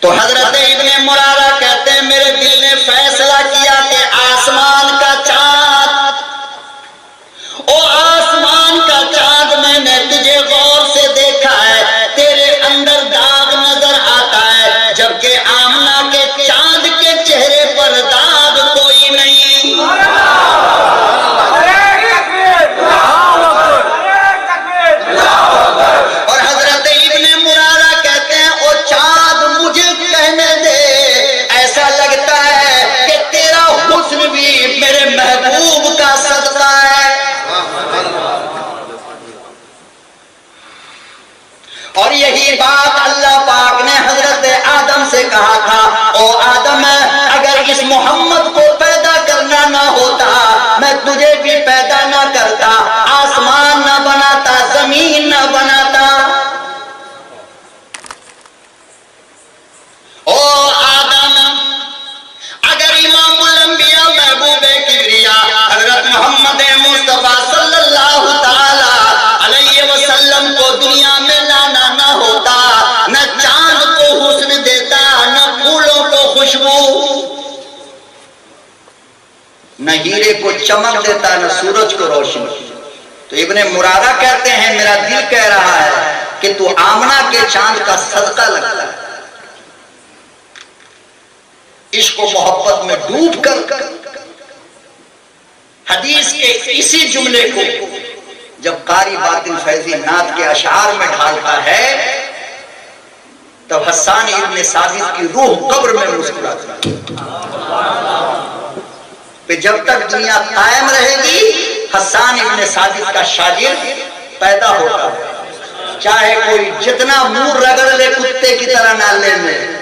तो हजरत इब्ने मुरादा कहते हैं मेरे दिल ने फैसला किया कि आसमान का चांद बात अल्लाह पाक ने हजरत आदम से कहा था, ओ आदम अगर इस मोहम्मद को पैदा करना ना होता, मैं तुझे भी पैदा ना करता, आसमान ना बनाता, जमीन ना बनाता। ओ आदम, अगर इमामुल अंबिया महबूबे किबरिया हजरत मोहम्मद मुस्तफा सल्लल्लाहु ताला अलैहि वसल्लम को दुनिया में लाना ना होता, न चांद को हुस्न देता, न फूलों को खुशबू, न हीरे को चमक देता, न सूरज को रोशनी। तो इब्ने मुरादा कहते हैं, मेरा दिल कह रहा है कि तू आमना के चांद का सदका लगता है। इश्क और मोहब्बत में डूब कर हदीस के इसी जुमले को जब कारी बातिल फैजी नात के अशार में ढालता है, तब हस्सान इब्ने साबित की रूह कब्र में मुस्कुराती है। जब तक दुनिया कायम रहेगी, हस्सान इब्ने साबित का शागिर्द पैदा होता है, चाहे कोई जितना मुंह रगड़ ले कुत्ते की तरह नाले में,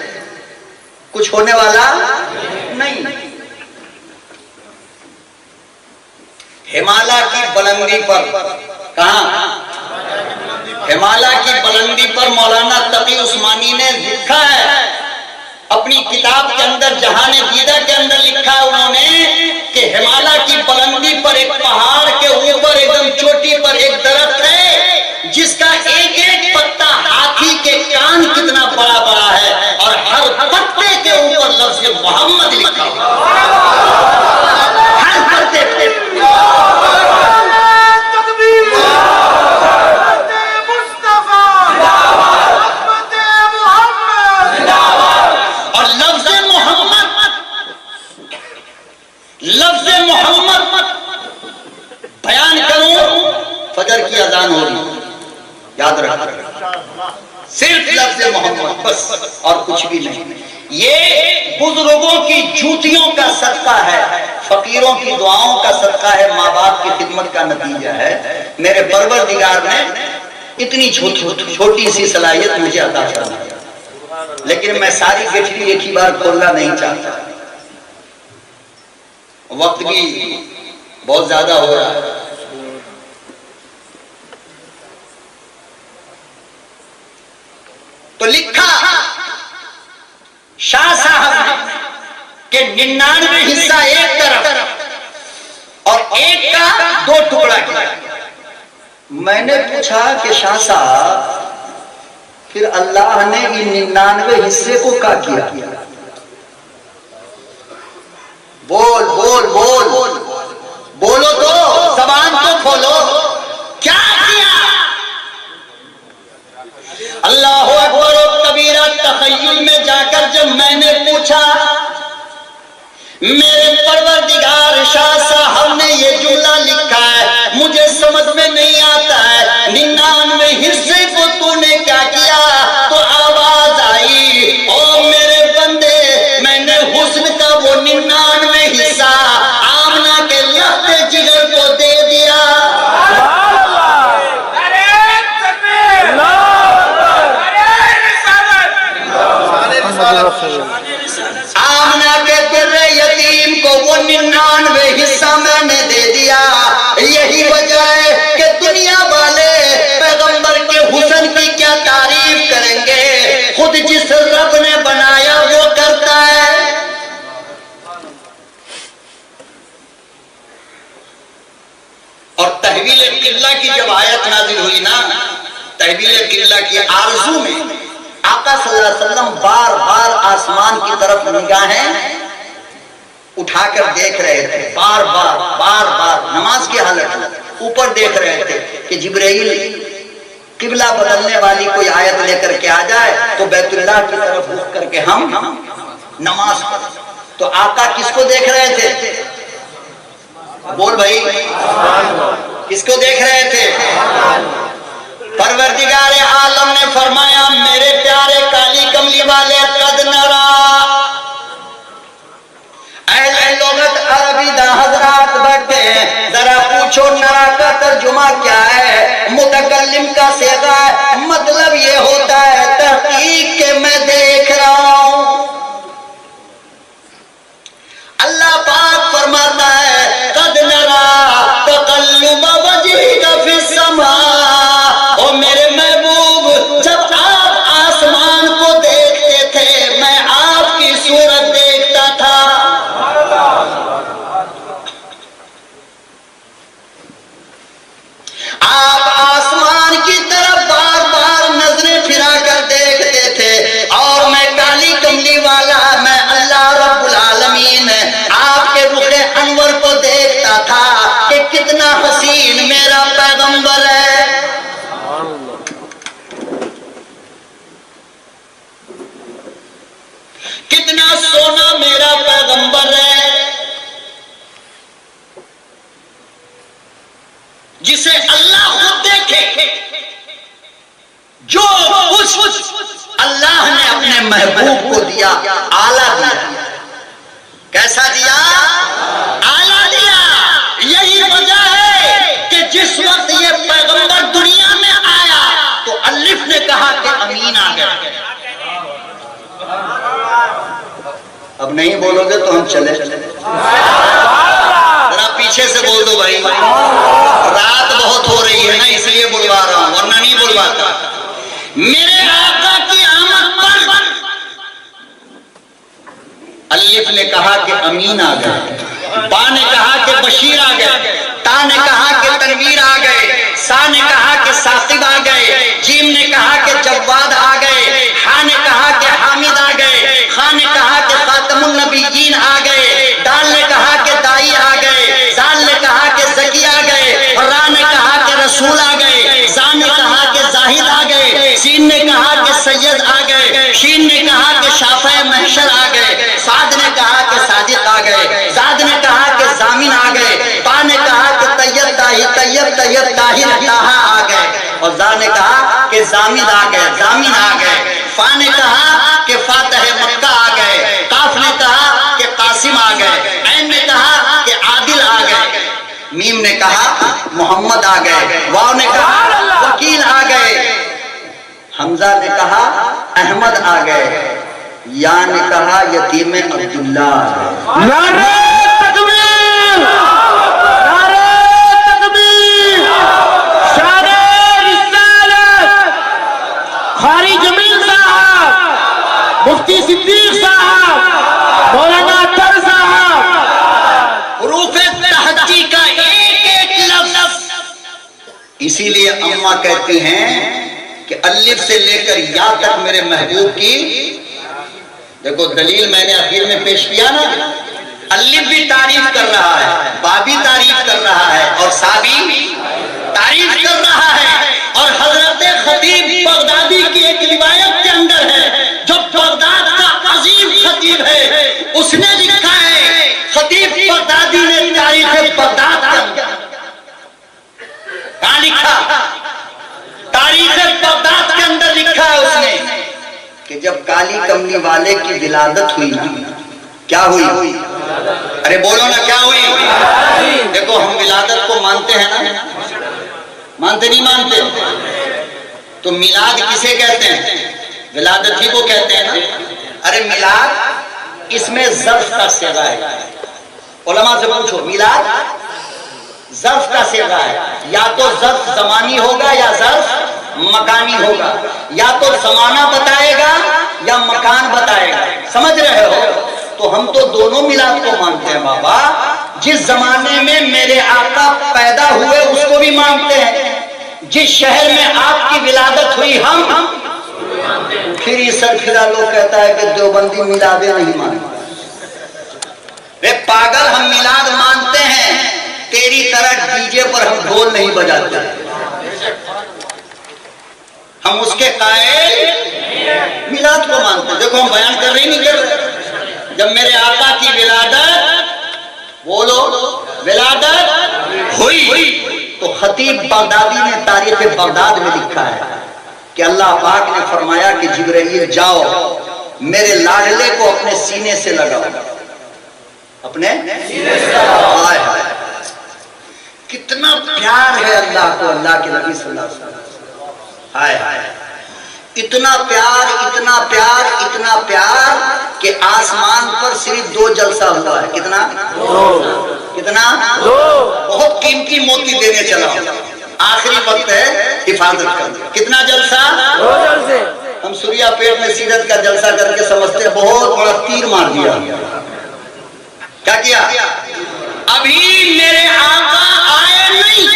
कुछ होने वाला नहीं। हिमालय की बुलंदी पर, कहां? हिमालय की बुलंदी पर मौलाना तकी उस्मानी ने लिखा है अपनी किताब के अंदर, जहाने दीदा के अंदर लिखा है उन्होंने कि हिमालय की बुलंदी पर एक पहाड़ के ऊपर एकदम चोटी पर एक दरख्त है जिसका एक एक पत्ता हाथी के कान कितना बड़ा बड़ा है, और हर पत्ते के ऊपर लफ्ज़ मोहम्मद लिखा हुआ है। हर पत्ते पे लफ्ज़ मोहम्मद बयान करूं, फजर की अजान हो रही, याद रखना, सिर्फ लफ्ज़ मोहम्मद बस और कुछ भी नहीं। ये बुजुर्गों की जूतियों का सदका है, फकीरों की दुआओं का सदका है, माँ बाप की खिदमत का नतीजा है। मेरे परवरदिगार ने इतनी छोटी सी सलाहियत मुझे अता फरमाई, लेकिन मैं सारी गठरी एक ही बार खोलना नहीं चाहता, वक्त भी बहुत ज्यादा हो रहा है। तो लिखा शाह साहब के 99 हिस्सा एक तरफ और एक का 2 टुकड़ा किया। मैंने पूछा कि शाह साहब फिर अल्लाह ने इन 99 हिस्से को क्या किया? बोल बोल बोल बोलो तो, ज़बान तो खोलो, क्या किया? अल्लाहु अकबर और कबीरा तखय्युल में जाकर जब मैंने पूछा, मेरे परवरदिगार शाह साहब ने ये जुमला लिखा है, मुझे समझ में नहीं आता है, 99 हिस्से को तूने क्या किया? तो आवाज आई, ओ मेरे बंदे, मैंने हुस्न का वो 99 हिस्सा आमना के लफ्ते जिगर को दे दिया। आमना के दिर्रे यतीम को वो 99 हिस्सा मैंने दे दिया। यही वजह है कि दुनिया वाले पैगंबर के हुस्न की क्या तारीफ करेंगे, खुद जिस रब ने बनाया वो करता है। और तहवील किल्ला की जब आयत नाजिल हुई ना, तहवील किल्ला की आरज़ू में आका सल्लल्लाहु अलैहि वसल्लम बार बार आसमान की तरफ निगाहें उठाकर देख रहे थे, बार बार नमाज की हालत में ऊपर देख रहे थे कि जिब्राइल किबला बदलने वाली कोई आयत लेकर के आ जाए तो बैतुल्लाह की तरफ रुख करके हम नमाज पढ़ें। तो आका किसको देख रहे थे? बोल भाई, किसको देख रहे थे? परवरदिगार आलम ने फरमाया, मेरे प्यारे काली कमली वाले कद नरा अहले लोगत अरबी दा हजरात बैठे, जरा पूछो नरा का तर्जुमा क्या है? मुतकल्लिम का सेगा है, मतलब ये होता है महबूब को दिया, आला दिया। कैसा दिया? आला दिया। यही वजह है कि जिस वक्त ये पैगंबर दुनिया में आया तो अल्लिफ ने कहा कि अमीन आ गए। अब नहीं बोलोगे तो हम चले। जरा पीछे से बोल दो भाई, रात बहुत हो रही है ना, इसलिए बुलवा रहा हूं, वरना नहीं बुलवाता। मेरे आका की आमद पर अल्लिफ ने कहा कि अमीन आ गए, बा ने कहा कि बशीर आ गए, ता ने कहा कि तनवीर आ गए, सा ने कहा कि साकिब आ गए, जीम ने कहा कि जव्वाद आ गए, हा ने कहा कि हामिद आ गए, खा ने कहा कि खातमुन नबीयीन आ गए, दाल ने कहा कि दाई आ गए, जाल ने कहा कि ज़की आ गए, और रा ने कहा कि रसूल आ गए, जा ने कहा कि जाहिद आ गए, सीन ने कहा कि सैयद आ गए, शीन ने कहा कि शाफ़े महशर आ गए, साद ने कहा कि सादिक आ गए, जाद ने कहा कि जामिन आ गए, बा ने कहा कि तैयब ताही तैयब तैयब ताहिर ताहा आ गए, और जा ने कहा कि जामिद आ गए, जामिन आ गए, फा ने कहा कि फातह मक्का आ गए, काफ ने कहा कि कासिम आ गए, ऐन ने कहा कि आदिल आ गए, मीम ने कहा मोहम्मद आ गए, वाव ने कहा वकील आ गए, हमजा ने कहा अहमद आ गए, या ने कहा यतीम अब्दुल्ला आ गए। नारे तकबीर, नारे तकबीर, शारे रिसालत, कारी जमील साहब, मुफ्ती सिद्दीक साहब, मौलाना तर साहब, हुरूफ़े तहज्जी का एक एक लफ्ज़। इसीलिए अम्मा कहती हैं कि अल्लिफ से लेकर या तक मेरे महबूब की, देखो दलील मैंने आखिर में पेश किया ना, अल्लिफ भी तारीफ कर रहा है, बा भी तारीफ कर रहा है, और सा भी तारीफ कर रहा है। और हजरत खतीब बगदादी की एक रिवायत के अंदर है, जो बगदाद का अजीम खतीब है, उसने लिखा है, खतीब बगदादी ने तारीख बगदाद के अंदर कहाँ लिखा? तारीख बगदाद के अंदर लिखा है उसने कि जब काली कमली वाले की विलादत हुई ना, क्या हुई? अरे बोलो ना, क्या हुई? देखो हम विलादत को मानते हैं ना, मानते नहीं मानते? तो मिलाद किसे कहते हैं? विलादत ही को कहते हैं ना। अरे मिलाद इसमें ज़र्फ का सेगा है, उलमा से पूछो, मिलाद ज़र्फ का सेगा है, या तो ज़र्फ ज़मानी होगा या ज़र्फ मकानी होगा, या तो ज़माना बताएगा या मकान बताएगा, समझ रहे हो? तो हम तो दोनों मिलाद को मानते हैं बाबा। जिस जमाने में मेरे आका पैदा हुए उसको भी मानते हैं, जिस शहर में आपकी विलादत हुई हम फिर ये सरफिरा लोग कहता है कि देवबंदी मिलादे नहीं मानते। रे पागल, हम मिलाद मानते हैं, तेरी तरह डीजे पर हम ढोल नहीं बजाते, हम उसके कायल मिलाद को मानते। देखो हम बयान कर रहे नहीं कर रहे। जब मेरे आका की विलादत, बोलो विलादत हुई, तो खतीब बगदादी ने तारीख बगदाद में लिखा है कि अल्लाह पाक ने फरमाया कि जिब्राइल जाओ मेरे लाडले को अपने सीने से लगाओ, अपने सीने से लगाओ। कितना प्यार है अल्लाह को अल्लाह के नबी सल्लल्लाहु अलैहि वसल्लम। हाय हाय, इतना प्यार, इतना प्यार, इतना प्यार कि आसमान पर सिर्फ 2 जलसा हुआ है। कितना? 2। कितना? 2। बहुत कीमती मोती देने चला, आखिरी वक्त है, हिफाजत कर। कितना जलसा? 2 जलसे। हम सूर्या पेट में सीरत का जलसा करके समझते हैं बहुत बड़ा तीर मार दिया। क्या किया? अभी मेरे आका आए नहीं,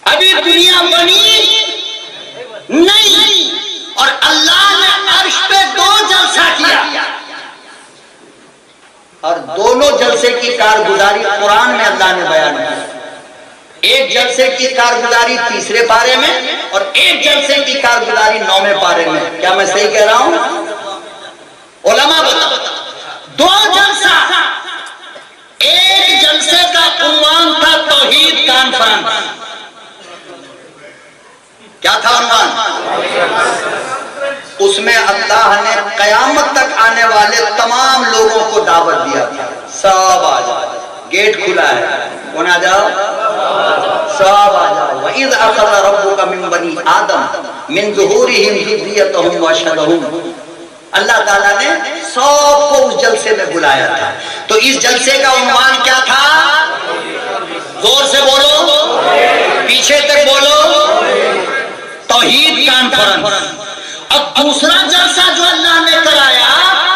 अभी दुनिया बनी नहीं, और अल्लाह ने अर्श पे 2 जलसा किया, और दोनों जलसे की कारगुजारी कुरान में अल्लाह ने बयान की। एक जलसे की कारगुजारी 3रे पारे में, और एक जलसे की कारगुजारी 9वें पारे में। क्या मैं सही कह रहा हूं? उलमा बताओ, 2 जलसा। एक जलसे का उन्वान था तौहीद कॉन्फ्रेंस। क्या था उन्वान? उसमें अल्लाह ने कयामत तक आने वाले तमाम लोगों को दावत दिया था, सब आ जाओ, गेट खुला है, कौन आ जाओ, सब आ जाओ। वइज़ अख़ज़ रब्बुका मिन बनी आदम मिन ज़ुहूरिहिम ज़ुर्रिय्यतहुम व अशहदहुम, अल्लाह ताला ने सबको उस जलसे में बुलाया था। तो इस जलसे का उन्वान क्या था? जोर से बोलो, पीछे तक बोलो, तौहीद कॉन्फ्रेंस। अब दूसरा जलसा जो अल्लाह ने कराया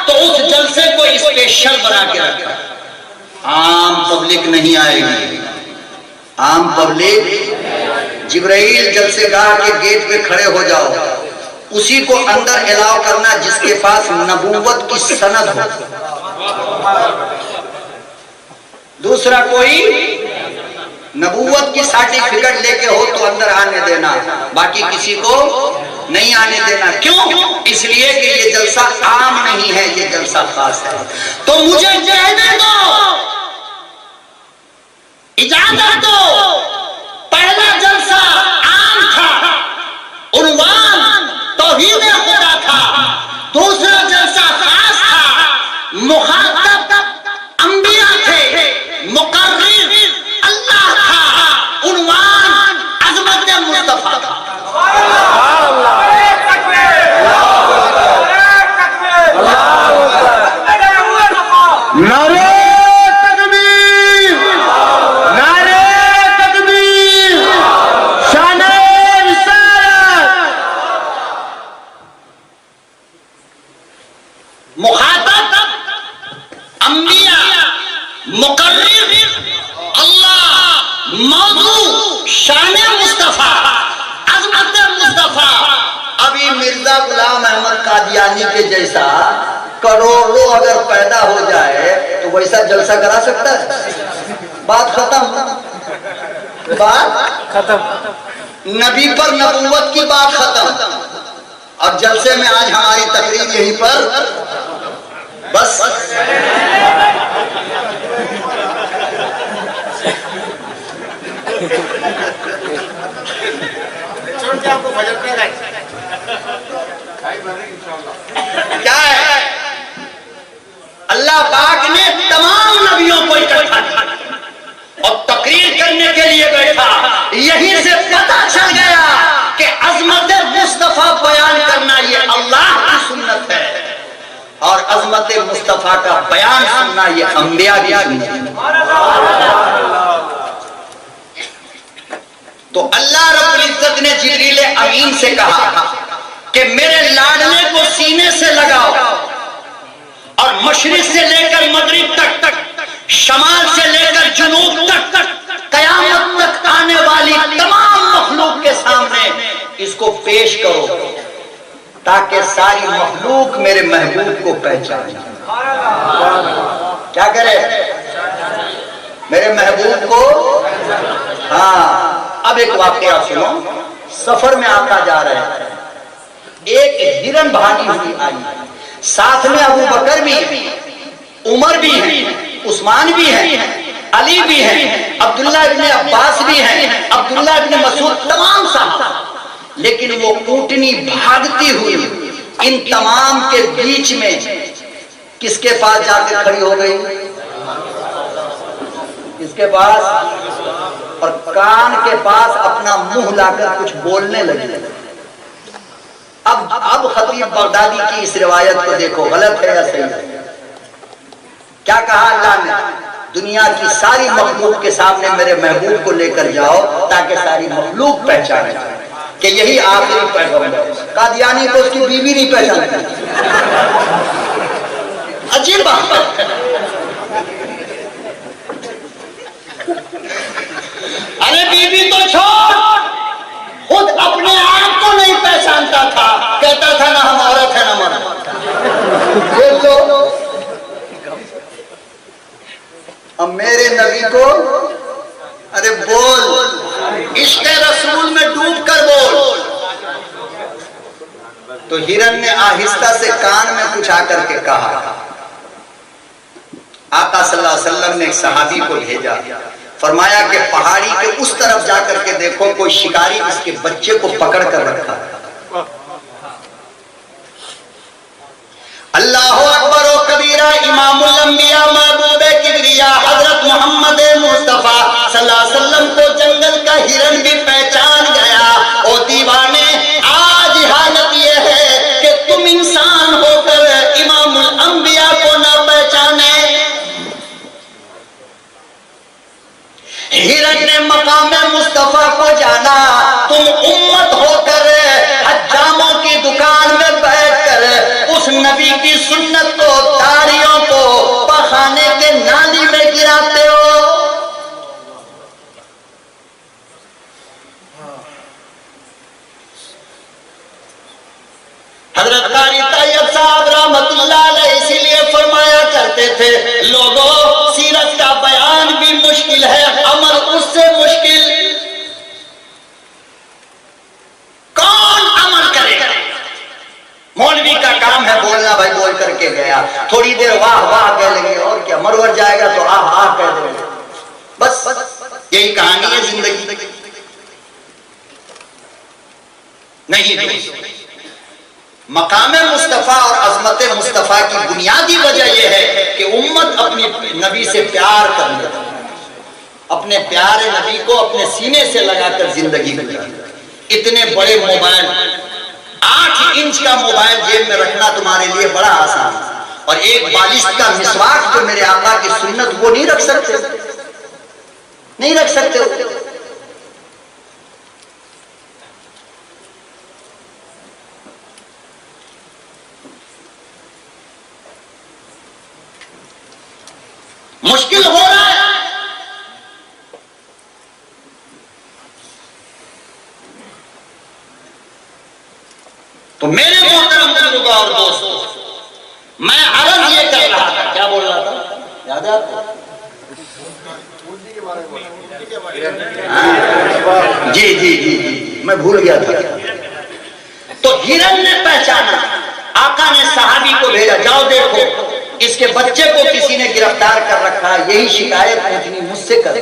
तो उस जलसे को स्पेशल बना के रखा, आम पब्लिक नहीं आएगी, आम पब्लिक, जिब्राइल जलसेगाह के गेट पे खड़े हो जाओ, उसी को अंदर अलाउ करना जिसके पास नबूवत की सनद हो, दूसरा कोई नबूवत की सर्टिफिकेट लेके हो तो अंदर आने देना, बाकी किसी को नहीं आने देना। क्यों? इसलिए कि ये जलसा आम नहीं है, ये जलसा खास है। तो मुझे कहने दो, इजाजत दो, पहला जलसा आम था, उन्वान तौहीद खुदा था, दूसरा जलसा खास था, मुखातब अंबिया थे, मुकर्रिर अल्लाह था, उन्वान अज़मत मुस्तफा था। नारे तकबीर, नारे तकबीर, शाने रिसालत। मुखातब अंबिया, मुकर्रिर अल्लाह, मौजू शाने मुस्तफा, अज़मत मुस्तफा। अभी मिर्जा गुलाम अहमद कादियानी के जैसा करोड़ों अगर पैदा हो जाए तो वैसा जलसा करा सकता है? बात खत्म, बात खत्म, नबी पर नबूवत की बात खत्म। अब जलसे में आज हमारी तकरीर यहीं पर बस। क्या है? अल्लाह पाक ने तमाम नबियों को इकट्ठा किया और तकरीर करने के लिए बैठा। यहीं से पता चल गया कि अज़मत मुस्तफा बयान करना ये अल्लाह की सुन्नत है और अज़मत मुस्तफा का बयान सुनना ये अंबिया की सुन्नत है। तो अल्लाह रब्बुल इज्जत ने जिब्रील अमीन से कहा कि मेरे लाडले को सीने से लगाओ और मशरिक से लेकर मगरिब तक, शमाल से लेकर जुनूब तक, कयामत तक आने वाली तमाम मखलूक के सामने इसको पेश करो ताकि सारी मखलूक मेरे महबूब को पहचाने। क्या करे? मेरे महबूब को। हाँ, अब एक वाकया सुनो। सफर में आका जा रहे हैं, एक हिरन भागी हुई आई, साथ में अबू बकर भी, उमर भी है, उस्मान भी है, अली भी है, अब्दुल्ला इब्ने अब्बास भी है, अब्दुल्ला इब्ने मसूद, तमाम साहब। लेकिन वो ऊँटनी भागती हुई इन तमाम के बीच में किसके पास जाकर खड़ी हो गई? किसके पास? और कान के पास अपना मुंह लाकर कुछ बोलने लगी। अब खतीब बगदादी की इस रिवायत को देखो, गलत है या सही है? क्या कहा अल्लाह ने? दुनिया की सारी मखलूक के सामने मेरे महबूब को लेकर जाओ ताकि सारी मखलूक पहचाने कि यही आखिरी पैगंबर है। कादियानी को उसकी बीवी नहीं पहचानती। अजीब बात है। अरे बीवी तो छोड़, खुद अपने आप को नहीं पहचानता था, कहता था ना हम औरत है ना मर्द। देख लो, अब मेरे नबी को, अरे बोल, इश्क़ रसूल में डूब कर बोल। तो हिरन ने आहिस्ता से कान में कुछ आकर के कहा। आका सल्लल्लाहु अलैहि वसल्लम ने एक सहाबी को भेजा, फरमाया कि पहाड़ी के उस तरफ जाकर के देखो, कोई शिकारी इसके बच्चे को पकड़ कर रखा। अल्लाह अकबर व कबीरा। इमामुल अंबिया महबूब किबरिया हजरत मोहम्मद मुस्तफा सल्लल्लाहु अलैहि वसल्लम को जंगल का हिरन भी पहचान गया। ओ दीवाने, आज हालत ये है कि तुम इंसान होकर इमामुल अंबिया को ना पहचाने। हिरन ने मकाम मुस्तफा को जाना, तुम उम्मत होकर हज्जामों की दुकान में बैठकर उस नबी की सुन्नत को, दाढ़ियों को पखाने के नाली में गिराते हो। हजरत कारी तैयब साहब रहमतुल्लाह अलैह इसीलिए फरमाया करते थे, लोगों सीरत का बयान भी मुश्किल है, अमल उससे मुश्किल। कौन अमल करेगा? मौलवी का काम है बोलना, भाई बोल करके गया, थोड़ी देर वाह वाह कह लेंगे और क्या, मरवर जाएगा तो आह आह कह देंगे, बस यही कहानी है जिंदगी। नहीं, मकाम मुस्तफा और अजमत मुस्तफा की बुनियादी वजह यह है कि उम्मत अपने नबी से प्यार कर ले, अपने प्यारे नबी को अपने सीने से लगाकर जिंदगी गुजारे। इतने बड़े मोबाइल, 8 इंच का मोबाइल जेब में रखना तुम्हारे लिए बड़ा आसान है, और एक बालिश का मिसवाक जो मेरे आका की सुन्नत, वो नहीं रख सकते, नहीं रख सकते। मुश्किल हो रहा है। तो मेरे मोहतरम बुजुर्गों और दोस्तों, मैं अर्ज ये कर रहा था, क्या बोल रहा था याद है आपको? जी जी जी जी, मैं भूल गया था। तो हिरन ने पहचाना, आका ने सहाबी को भेजा, जाओ देखो इसके बच्चे को किसी ने गिरफ्तार कर रखा, यही शिकायत पूछनी मुझसे कर।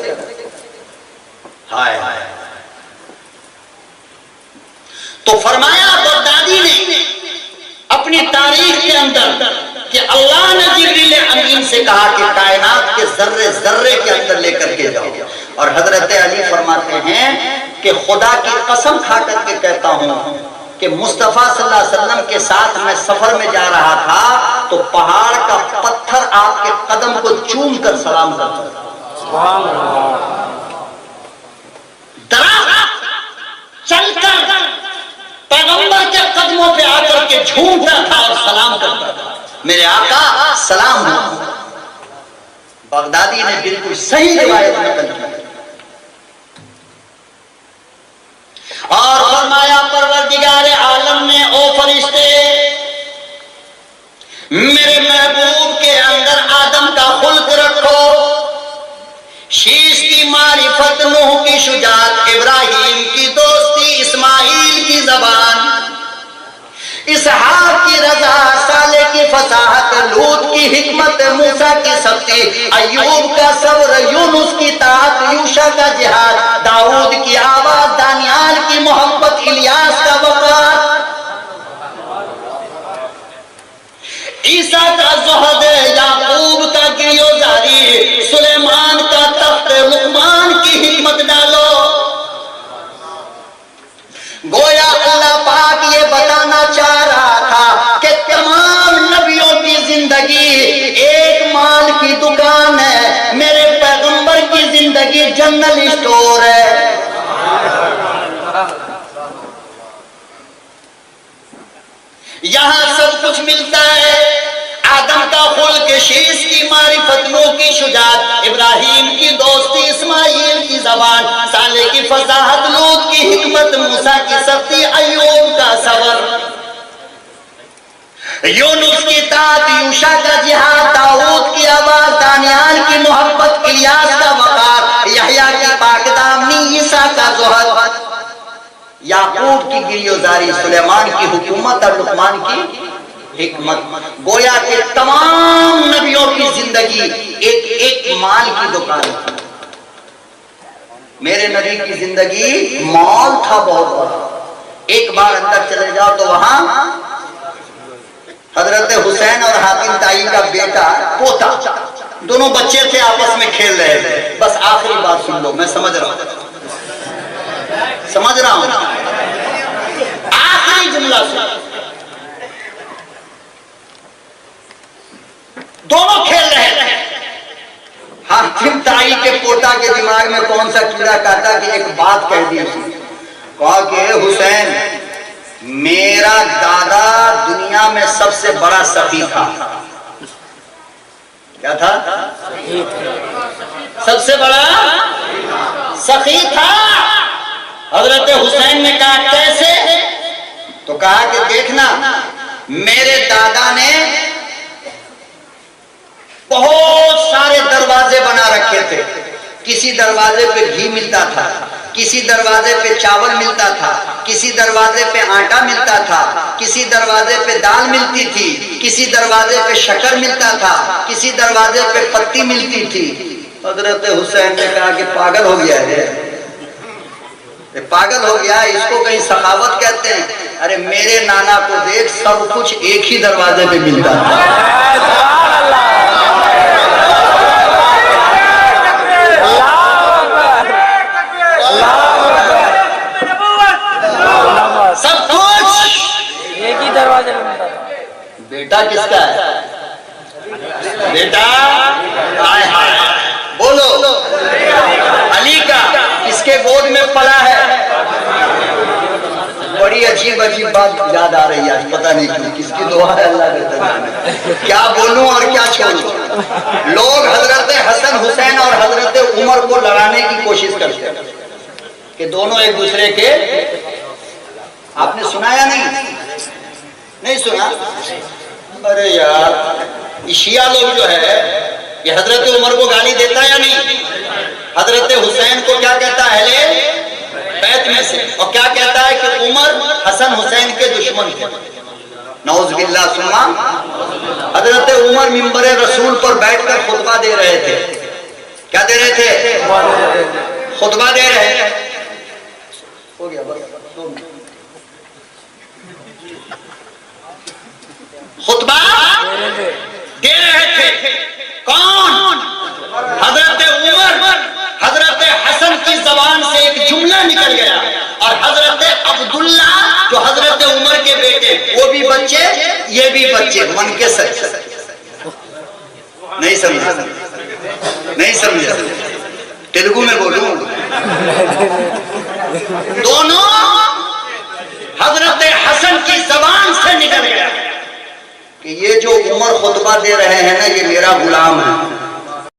हाय हाय। तो फरमाया बगदादी ने अपनी तारीख के अंदर कि अल्लाह ने जिब्रील अमीन से कहा कि कायनात के जर्रे जर्रे के अंदर लेकर के जाओ, और हजरत अली फरमाते हैं कि खुदा की कसम खा करके कहता हूं कि मुस्तफा सल्लल्लाहु अलैहि वसल्लम के साथ मैं सफर में जा रहा था, तो पहाड़ का पत्थर आपके कदम को चूम कर सलाम करता था। चलकर पैगंबर के कदमों पे आकर के झूमता था और सलाम करता था, मेरे आका सलाम हुआ। बगदादी ने बिल्कुल सही रिवायत नकल की और फरमाया परवरदिगार आलम ने, ओ फरिश्ते, मेरे महबूब के अंदर आदम का खुल्क रखो, शीश की मारिफत, नूह की शुजात, इब्राहिम की दोस्ती, इस्माइल की जबान, इसहाक की रजा, साले की फसाहत, लूत की हिकमत, मूसा की सख्ती, अय्यूब का सब्र, यूनुस की ताकत, यूशा का जिहाद, दाऊद की आवाज, दानियाल की मोहब्बत, इलियास का वक़ार, ईसा का ज़ुहद, याकूब का गिरफ्तारी, सुलेमान का तख्त, लुकमान की हिकमत डालो। गोया अल्लाह पाक ये बताना चाह रहा था कि तमाम नबियों की जिंदगी एक माल की दुकान है, मेरे पैगंबर की जिंदगी जनरल स्टोर है। यहां सब कुछ मिलता है, आदम का खुल्क, शीश की मारिफत, नूह की शुजात, इब्राहिम की दोस्ती, इस्माइल की जबान, साले की फसाहत, लूत की हिकमत, मूसा की सख्ती, अय्यूब का सबर, यूनुस की तात, यूशा का जिहाद, दाऊद की आवाज, दानियाल की मोहब्बत, इलियास का वक़ार, यहया की पाकदामनी, ईसा का ज़ुहद, याकूब की गिरफ्तारी, सुलेमान की हुकूमत और लुकमान की हिकमत। गोया के तमाम नबियों की जिंदगी एक एक माल की दुकान थी, मेरे नबी की जिंदगी मॉल था बहुत बड़ा। एक बार अंदर चले जाओ तो वहां हजरत हुसैन और हातिम ताई का बेटा पोता दोनों बच्चे थे, आपस में खेल रहे थे। बस आखिरी बात सुन लो, मैं समझ रहा हूं आखिरी जुमला सुन। दोनों खेल रहे थे। हातिम ताई के पोता के दिमाग में कौन सा कीड़ा काटा कि एक बात कह दी उसने। कहा कि हुसैन, मेरा दादा दुनिया में सबसे बड़ा सखी था। क्या था? सबसे बड़ा सखी था। हजरत हुसैन ने कहा कैसे? तो कहा कि देखना, मेरे दादा ने बहुत सारे दरवाजे बना रखे थे। किसी दरवाजे पे घी मिलता था, किसी दरवाजे पे चावल मिलता था, किसी दरवाजे पे आटा मिलता था, किसी दरवाजे पे दाल मिलती थी, किसी दरवाजे पे शक्कर मिलता था, किसी दरवाजे पे पत्ती मिलती थी। हजरत हुसैन ने कहा कि पागल हो गया है, पागल हो गया, इसको कहीं सखावत कहते हैं। अरे मेरे नाना को देख, सब कुछ एक ही दरवाजे पे मिलता था। सब कुछ एक ही दरवाजे पे मिलता था। बेटा किसका है? बेटा हाय हाय बोलो, अली का। किसके गोद में पला है? बड़ी अजीब अजीब बात याद आ रही है आज, पता नहीं क्यों। किसकी दुआ है? अल्लाह बेहतर जाने। क्या बोलूं और क्या छोड़ूं। लोग हजरत हसन हुसैन और हजरत उमर को लड़ाने की कोशिश करते हैं कि दोनों एक दूसरे के। आपने सुना या नहीं? नहीं सुना? अरे यार, शिया लोग जो है ये हजरत उमर को गाली देता या नहीं? हजरत हुसैन को क्या कहता है? अहले बैत में से। और क्या कहता है कि उमर हसन हुसैन के दुश्मन थे। नौज बिल्लाह सुन्ना। हजरत उमर मिंबरे रसूल पर बैठकर खुतबा दे रहे थे। क्या दे रहे थे? खुतबा दे रहे थे। हो गया बस, खुतबा दे रहे थे। कौन? हजरत उमर। हजरत हसन की जबान से एक जुमला निकल गया और हजरत अब्दुल्ला जो हजरत उमर के बेटे, वो भी बच्चे ये भी बच्चे, मन के सच। नहीं समझा? नहीं समझा? तेलुगु में बोलूं? दोनों हजरत हसन की जबान से निकल गया कि ये जो उमर खुतबा दे रहे हैं ना, ये मेरा गुलाम है।